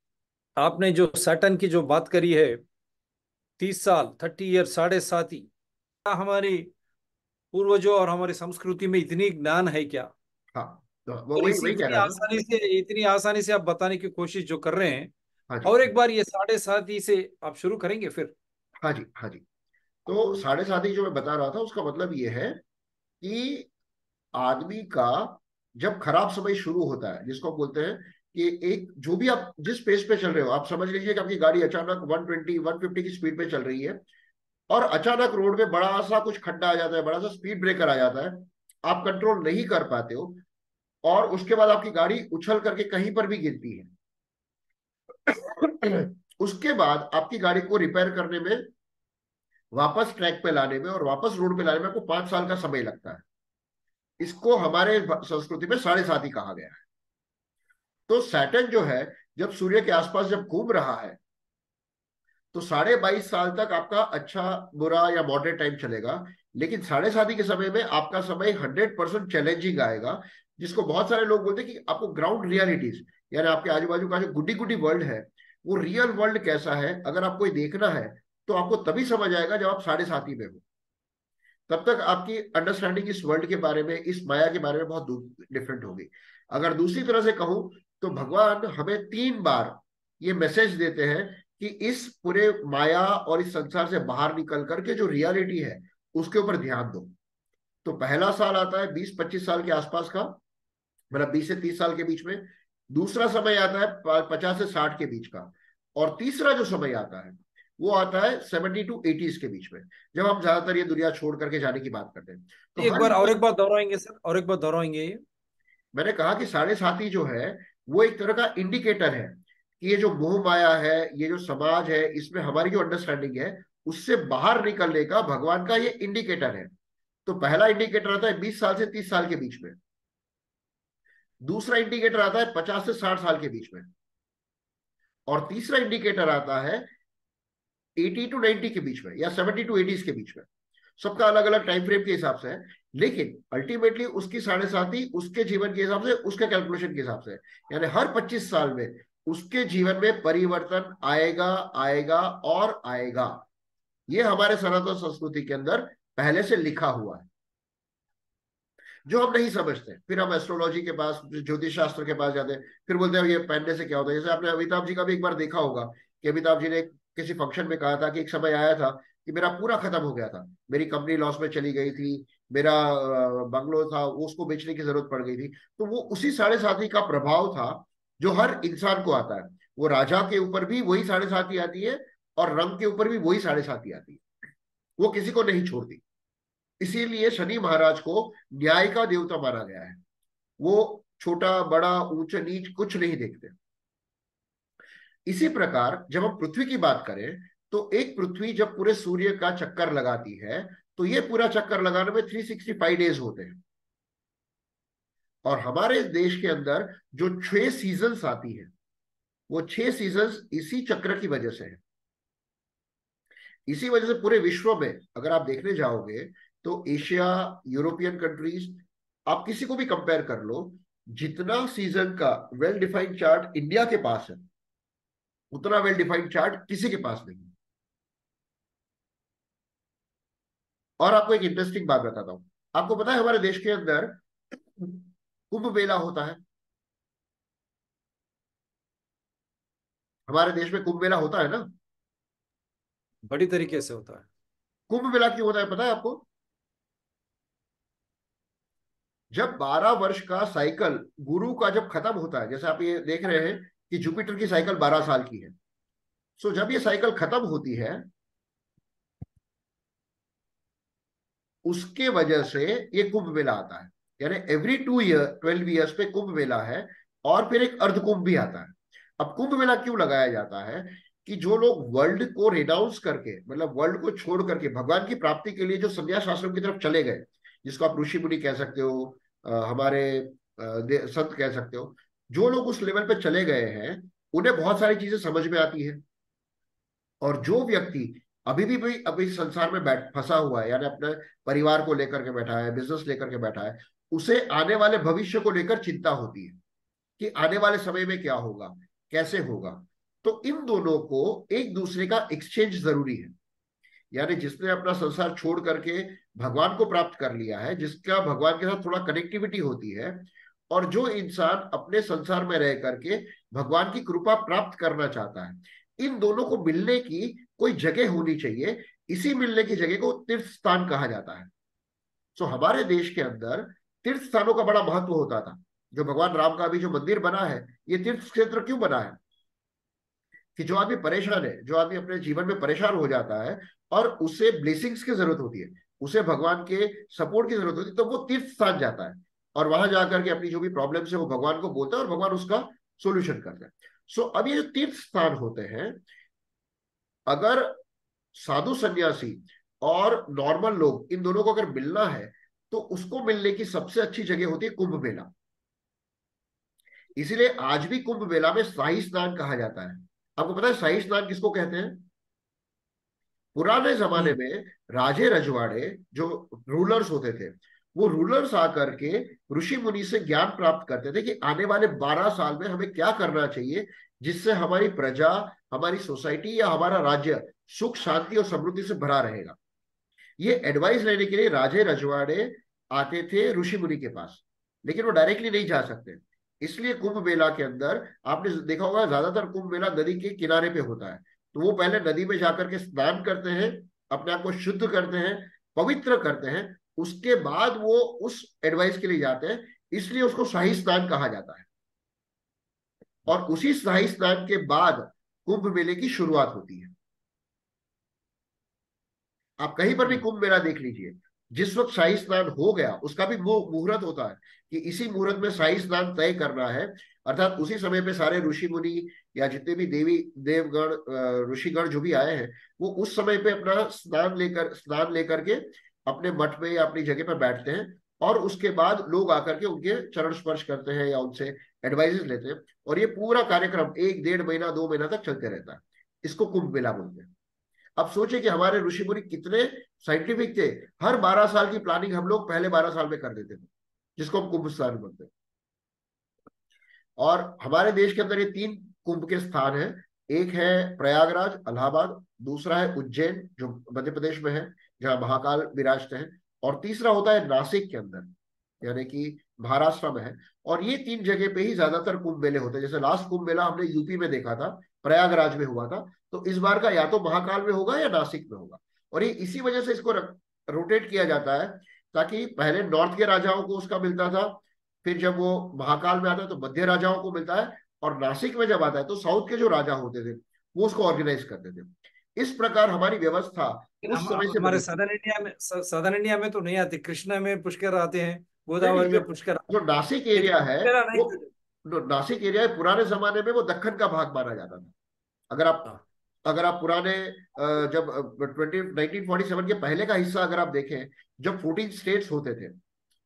आपने जो सैटर्न की जो बात करी है, 30 साल, 30 ईयर, साढ़े साथी, क्या हमारे पूर्वजों और हमारी संस्कृति में इतनी ज्ञान है क्या? हाँ, तो वो और वही इसी वही कह रहा था। इतनी आसानी से आप बताने की कोशिश जो कर रहे हैं। हाँ जी, और हाँ एक बार ये साढ़े साथी से आप शुरू करेंगे फिर। हाँ जी, हाँ जी। तो साढ़े साथी जो मैं बता रहा था, उसका मतलब ये है कि आदमी का जब खराब समय शुरू होता है, जिसको हम बोलते हैं कि एक जो भी आप जिस पेस पे चल रहे हो, आप समझ लीजिए कि आपकी गाड़ी अचानक 120 150 की स्पीड पे चल रही है, और अचानक रोड में बड़ा सा कुछ खड्डा आ जाता है, बड़ा सा स्पीड ब्रेकर आ जाता है, आप कंट्रोल नहीं कर पाते हो, और उसके बाद आपकी गाड़ी उछल करके कहीं पर भी गिरती है। उसके बाद आपकी गाड़ी को रिपेयर करने में, वापस ट्रैक पे लाने में और वापस रोड पे लाने में आपको 5 साल का समय लगता है। इसको हमारे संस्कृति में साढ़े सात ही कहा गया है। तो सैटर्न जो है, जब सूर्य के आसपास जब घूम रहा है, तो 22.5 साल तक आपका अच्छा बुरा या मॉडरेट टाइम चलेगा। लेकिन साढ़े साथी के समय में आपका समय 100% चैलेंजिंग आएगा, जिसको बहुत सारे लोग बोलते हैं कि आपको ग्राउंड रियलिटीज, यानी आपके आजू बाजू का जो गुड्डी गुड्डी वर्ल्ड है, वो रियल वर्ल्ड कैसा है, अगर आपको ये देखना है, तो आपको तभी समझ आएगा जब आप साढ़े साथी में हो। तब तक आपकी अंडरस्टैंडिंग इस वर्ल्ड के बारे में, इस माया के बारे में बहुत डिफरेंट होगी। अगर दूसरी तरह से कहूं, तो भगवान हमें 3 बार ये मैसेज देते हैं कि इस पूरे माया और इस संसार से बाहर निकल करके जो रियलिटी है, उसके ऊपर ध्यान दो। तो पहला साल आता है 20-25 साल के आसपास का, मतलब 20 से 30 साल के बीच में। दूसरा समय आता है 50 से 60 के बीच का। और तीसरा जो समय आता है, वो आता है 70 to 80s के बीच में, जब हम ज्यादातर ये दुनिया छोड़ करके जाने की बात करते हैं। तो एक हर बार और एक इंसान, बार दोहराएंगे सर, और एक बार दोहराएंगे ये। मैंने कहा कि साढ़े साथी जो है, वो एक तरह का इंडिकेटर है कि ये जो मोह माया है, ये जो समाज है, इसमें हमारी जो अंडरस्टैंडिंग है, उससे बाहर निकलने का भगवान का ये इंडिकेटर है। तो पहला इंडिकेटर आता है 20 साल से 30 साल के बीच में। दूसरा इंडिकेटर आता है 50 से 60 साल के बीच में। और तीसरा इंडिकेटर आता है 80 to 90 के बीच में, या 70 to 80s के बीच में। सबका अलग अलग टाइम फ्रेम के हिसाब से है, लेकिन अल्टीमेटली उसकी साढ़े साथी उसके जीवन के हिसाब से, उसके कैलकुलेशन के हिसाब से, यानी हर 25 साल में उसके जीवन में परिवर्तन आएगा, आएगा और आएगा। ये हमारे सनातन संस्कृति के अंदर पहले से लिखा हुआ है, जो हम नहीं समझते। फिर हम एस्ट्रोलॉजी के पास, ज्योतिष शास्त्र के पास जाते हैं, फिर बोलते हैं ये पहनने से क्या होता है। जैसे आपने अमिताभ जी का भी एक बार देखा होगा कि अमिताभ जी ने किसी फंक्शन में कहा था कि एक समय आया था कि मेरा पूरा खत्म हो गया था, मेरी कंपनी लॉस में चली गई थी, मेरा बंगलो था वो, उसको बेचने की जरूरत पड़ गई थी। तो वो उसी साढ़े साथी का प्रभाव था जो हर इंसान को आता है। वो राजा के ऊपर भी वही साढ़े साथी आती है, और रंग के ऊपर भी वही साढ़े साथी आती है, वो किसी को नहीं छोड़ती। इसीलिए शनि महाराज को न्याय का देवता माना गया है। वो छोटा बड़ा ऊंचा नीच कुछ नहीं देखते। इसी प्रकार जब हम पृथ्वी की बात करें, तो एक पृथ्वी जब पूरे सूर्य का चक्कर लगाती है, तो ये पूरा चक्कर लगाने में 365 डेज होते हैं। और हमारे देश के अंदर जो 6 सीजन्स आती है, वो 6 सीजन्स इसी चक्र की वजह से है। इसी वजह से पूरे विश्व में अगर आप देखने जाओगे, तो एशिया, यूरोपियन कंट्रीज, आप किसी को भी कंपेयर कर लो, जितना सीजन का वेल डिफाइंड चार्ट इंडिया के पास है, उतना वेल डिफाइंड चार्ट किसी के पास नहीं है। और आपको एक इंटरेस्टिंग बात बताता हूं। आपको पता है हमारे देश के अंदर कुंभ मेला होता है? हमारे देश में कुंभ मेला होता है ना? बड़ी तरीके से होता है। कुंभ मेला क्यों होता है पता है आपको? जब 12 वर्ष का साइकिल गुरु का जब खत्म होता है, जैसे आप ये देख रहे हैं कि जुपिटर की साइकिल 12 साल की है, सो जब ये साइकिल खत्म होती है, उसके वजह से ये कुंभ मेला आता है। यानी एवरी 2 ईयर 12 ईयर्स पे कुंभ मेला है। और फिर एक अर्ध कुंभ भी आता है। अब कुंभ मेला क्यों लगाया जाता है? कि जो लोग वर्ल्ड को रिनाउंस करके, मतलब वर्ल्ड को छोड़ करके भगवान की प्राप्ति के लिए जो संन्यास आश्रम की तरफ चले गए, जिसको आप ऋषि मुनि कह सकते हो, हमारे संत कह सकते हो, जो लोग उस लेवल पे चले गए हैं, उन्हें बहुत सारी चीजें समझ में आती है। और जो व्यक्ति अभी अभी संसार में बैठ फंसा हुआ है, यानी अपने परिवार को लेकर के बैठा है, बिजनेस लेकर के बैठा है, उसे आने वाले भविष्य को लेकर चिंता होती है कि आने वाले समय में क्या होगा, कैसे होगा। तो इन दोनों को एक दूसरे का एक्सचेंज जरूरी है। यानी जिसने अपना संसार छोड़ करके भगवान को प्राप्त कर लिया है, जिसका भगवान के साथ थोड़ा कनेक्टिविटी होती है, और जो इंसान अपने संसार में रह करके भगवान की कृपा प्राप्त करना चाहता है, इन दोनों को मिलने की कोई जगह होनी चाहिए। इसी मिलने की जगह को तीर्थ स्थान कहा जाता है। सो हमारे देश के अंदर तीर्थ स्थानों का बड़ा महत्व होता था। जो भगवान राम का अभी जो मंदिर बना है, ये तीर्थ क्षेत्र क्यों बना है? कि जो आदमी परेशान है, जो आदमी अपने जीवन में परेशान हो जाता है और उसे ब्लेसिंग्स की जरूरत होती है, उसे भगवान के सपोर्ट की जरूरत होती है, तो वो तीर्थ स्थान जाता है और वहां जाकर के अपनी जो भी प्रॉब्लम्स है वो भगवान को बोलता है और भगवान उसका सोल्यूशन करता है। सो अब ये जो तीर्थ स्थान होते हैं, अगर साधु सन्यासी और नॉर्मल लोग, इन दोनों को अगर मिलना है, तो उसको मिलने की सबसे अच्छी जगह होती है कुंभ मेला। इसीलिए आज भी कुंभ मेला में शाही स्नान कहा जाता है। आपको पता है शाही स्नान किसको कहते हैं? पुराने जमाने हम्म। में राजे रजवाड़े जो रूलर्स होते थे, वो रूलर्स आकर के ऋषि मुनि से ज्ञान प्राप्त करते थे कि आने वाले 12 साल में हमें क्या करना चाहिए, जिससे हमारी प्रजा, हमारी सोसाइटी या हमारा राज्य सुख शांति और समृद्धि से भरा रहेगा। ये एडवाइस लेने के लिए राजे रजवाड़े आते थे ऋषि मुनि के पास, लेकिन वो डायरेक्टली नहीं जा सकते। इसलिए कुंभ मेला के अंदर आपने देखा होगा, ज्यादातर कुंभ मेला नदी के किनारे पे होता है। तो वो पहले नदी में जाकर के स्नान करते हैं, अपने आप को शुद्ध करते हैं, पवित्र करते हैं, उसके बाद वो उस एडवाइस के लिए जाते हैं। इसलिए उसको शाही स्नान कहा जाता है। और उसी शाही स्नान के बाद कुंभ मेले की शुरुआत होती है। आप कहीं पर भी हम्म। कुंभ मेला देख लीजिए, जिस वक्त शाही स्नान हो गया उसका भी मुहूर्त होता है कि इसी मुहूर्त में शाही स्नान तय करना है। अर्थात उसी समय पे सारे ऋषि मुनि या जितने भी देवी देवगण ऋषिगण जो भी आए हैं, वो उस समय पे अपना स्नान लेकर के अपने मठ में या अपनी जगह पर बैठते हैं। और उसके बाद लोग आकर के उनके चरण स्पर्श करते हैं या उनसे एडवाइजेस लेते हैं। और ये पूरा कार्यक्रम 1 डेढ़ महीना 2 महीना तक चलते रहता है। इसको कुंभ मेला बोलते हैं। अब सोचिए कि हमारे ऋषि मुनि कितने साइंटिफिक थे। हर 12 साल की प्लानिंग हम लोग पहले 12 साल में कर देते थे, जिसको हम कुंभ स्थान बोलते हैं। और हमारे देश के अंदर ये 3 कुंभ के स्थान हैं। एक है प्रयागराज इलाहाबाद, दूसरा है उज्जैन जो मध्य प्रदेश में है, जहां महाकाल विराजते हैं, और तीसरा होता है नासिक के अंदर, यानी कि महाराष्ट्र में है। और ये 3 जगह पे ही ज्यादातर कुंभ मेले होते हैं। जैसे लास्ट कुंभ मेला हमने यूपी में देखा था, प्रयागराज में हुआ था। तो इस बार का या तो महाकाल में होगा या नासिक में होगा। और ये इसी वजह से इसको रोटेट किया जाता है, ताकि पहले नॉर्थ के राजाओं को उसका मिलता था, फिर जब वो महाकाल में आता है तो मध्य राजाओं को मिलता है, और नासिक में जब आता है तो साउथ के जो राजा होते थे वो उसको ऑर्गेनाइज करते थे। इस प्रकार हमारी व्यवस्था लेकिन उस समय से हमारे बनी थी। सदर्न इंडिया में तो नहीं आती। कृष्णा में पुष्कर आते हैं, नहीं नहीं, गोदावरी जो में पुष्कर आते जो हैं। नासिक लेकिन एरिया है, मेरा नहीं। वो जो नासिक एरिया है, पुराने जमाने में वो दक्कन का भाग माना जाता था। अगर आप हाँ। अगर आप पुराने जब 1947 के पहले का हिस्सा अगर आप देखें, जब 14 स्टेट्स होते थे,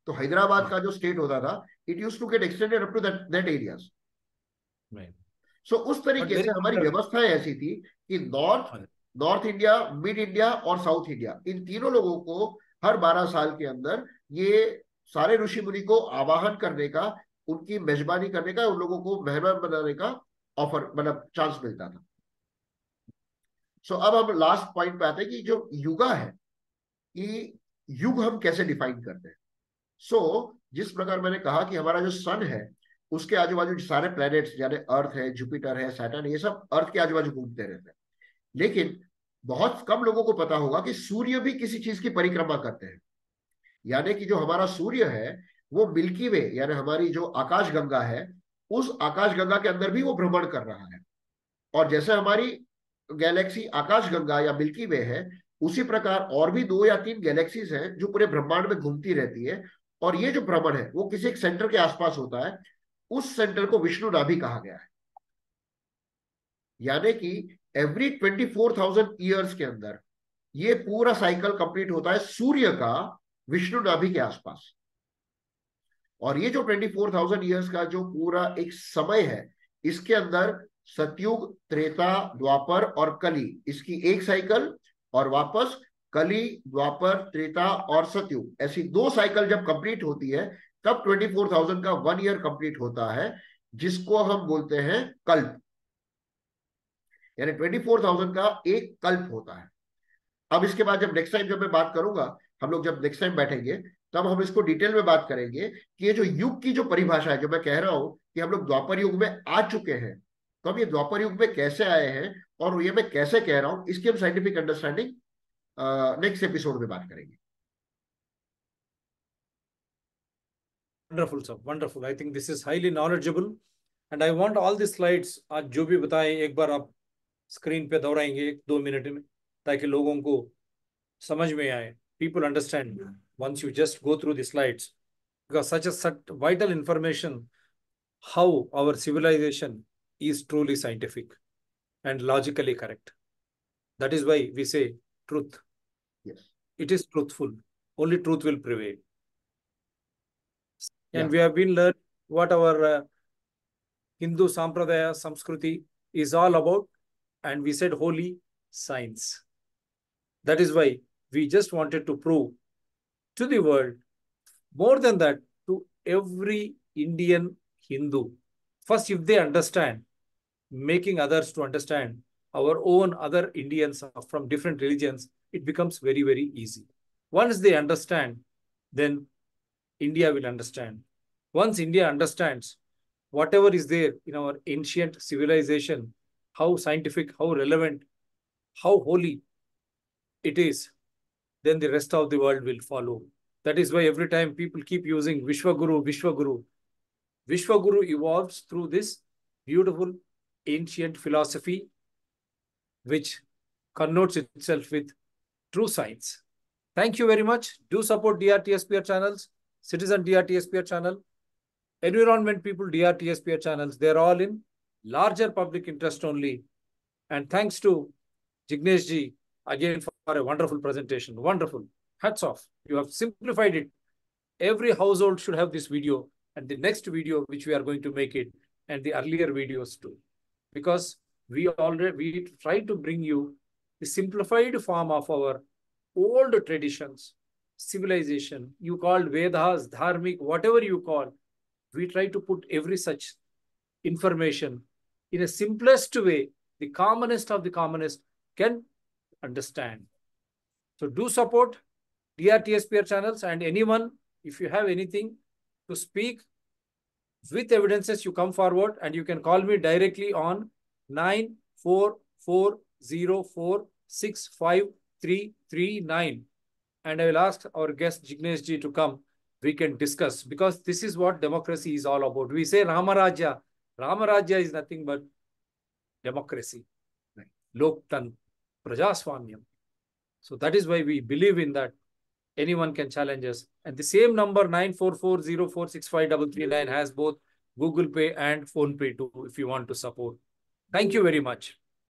तो हैदराबाद हाँ। का जो स्टेट होता था, it used to get extended up to that areas. नहीं। सो उस बट तरीके वेरी से हमारी सिमिलर। व्यवस्थाएं ऐसी थी कि north north India, mid India और साउथ इंडिया, इन तीनों लोगों को हर 12 साल के अंदर ये सारे ऋषि मुनि को आवाहन करने का, उनकी मेजबानी करने का, उन लोगों को मेहमान बनाने का ऑफर, मतलब चांस मिलता था। सो अब हम लास्ट पॉइंट पे आते हैं कि जो युगा है, कि युग हम कैसे डिफाइन करते हैं। जिस प्रकार मैंने कहा कि हमारा जो सन है उसके आजू बाजू सारे प्लैनेट्स, यानी अर्थ है, जुपिटर है, सैटर्न, ये सब अर्थ के आजू बाजू घूमते रहते हैं। लेकिन बहुत कम लोगों को पता होगा कि सूर्य भी किसी चीज की परिक्रमा करते हैं। यानी कि जो हमारा सूर्य है वो मिल्की वे, यानी हमारी जो आकाश गंगा है, उस आकाश गंगा के अंदर भी वो भ्रमण कर रहा है। और जैसे हमारी गैलेक्सी आकाश गंगा या मिल्की वे है, उसी प्रकार और भी 2 या 3 गैलेक्सीज हैं जो पूरे ब्रह्मांड में घूमती रहती है। और ये जो भ्रमण है वो किसी एक सेंटर के आसपास होता है। उस सेंटर को विष्णु नाभि कहा गया है। यानी कि एवरी 24,000 ईयर्स के अंदर ये पूरा साइकिल कंप्लीट होता है सूर्य का विष्णु नाभि के आसपास। और ये जो 24,000 ईयर्स का जो पूरा एक समय है, इसके अंदर सतयुग, त्रेता, द्वापर और कली, इसकी एक साइकिल, और वापस कली, द्वापर, त्रेता और सतयुग, ऐसी 2 साइकिल जब कंप्लीट होती है तब 24,000 का 1 ईयर कंप्लीट होता है, जिसको हम बोलते हैं कल्प। यानी 24,000 का एक कल्प होता है। अब इसके बाद जब नेक्स्ट टाइम जब मैं बात करूंगा, हम लोग जब नेक्स्ट टाइम बैठेंगे तब हम इसको डिटेल में बात करेंगे कि ये जो युग की जो परिभाषा है, जो मैं कह रहा हूं कि हम लोग द्वापर युग में आ चुके हैं, तो हम ये द्वापर युग में कैसे आए हैं और ये मैं कैसे कह रहा हूं, इसकी हम साइंटिफिक अंडरस्टैंडिंग नेक्स्ट एपिसोड में बात करेंगे। Wonderful sir, wonderful. I think this is highly knowledgeable and I want all the slides आज जो भी बताएं एक बार आप स्क्रीन पे दोहराएंगे 1-2 मिनट में, ताकि लोगों को समझ में आए, people understand once you just go through the slides, because such vital information how our civilization is truly scientific and logically correct. That is why we say truth. Yes. It is truthful. Only truth will prevail. And Yeah. we have been learning what our Hindu Sampradaya Samskruti is all about, and we said holy science. That is why we just wanted to prove to the world, more than that, to every Indian Hindu. First, if they understand, making others to understand, our own other Indians from different religions, it becomes very, very easy. Once they understand, then India will understand. Once India understands whatever is there in our ancient civilization, how scientific, how relevant, how holy it is, then the rest of the world will follow. That is why every time people keep using Vishwaguru, Vishwaguru. Vishwaguru evolves through this beautiful ancient philosophy, which connotes itself with true science. Thank you very much. Do support DRTSPR channels, Citizen DRTSPR channel, Environment People DRTSPR channels. They're all in larger public interest only. And thanks to Jignesh ji again for a wonderful presentation. Wonderful. Hats off. You have simplified it. Every household should have this video, and the next video which we are going to make it, and the earlier videos too. Because we try to bring you the simplified form of our old traditions, civilization. You called Vedas, Dharmic, whatever you call. We try to put every such information in a simplest way, the commonest of the commonest can understand. So do support DRTSPR channels, and anyone, if you have anything to speak with evidences, you come forward and you can call me directly on 9440465339. And I will ask our guest Jignesh ji to come. We can discuss, because this is what democracy is all about. We say Ramarajya. Ramarajya is nothing but democracy, Loktantra, Prajaswamyam. So that is why we believe in that. Anyone can challenge us. And the same number 9440465339 has both Google Pay and Phone Pay too, if you want to support. Thank you very much.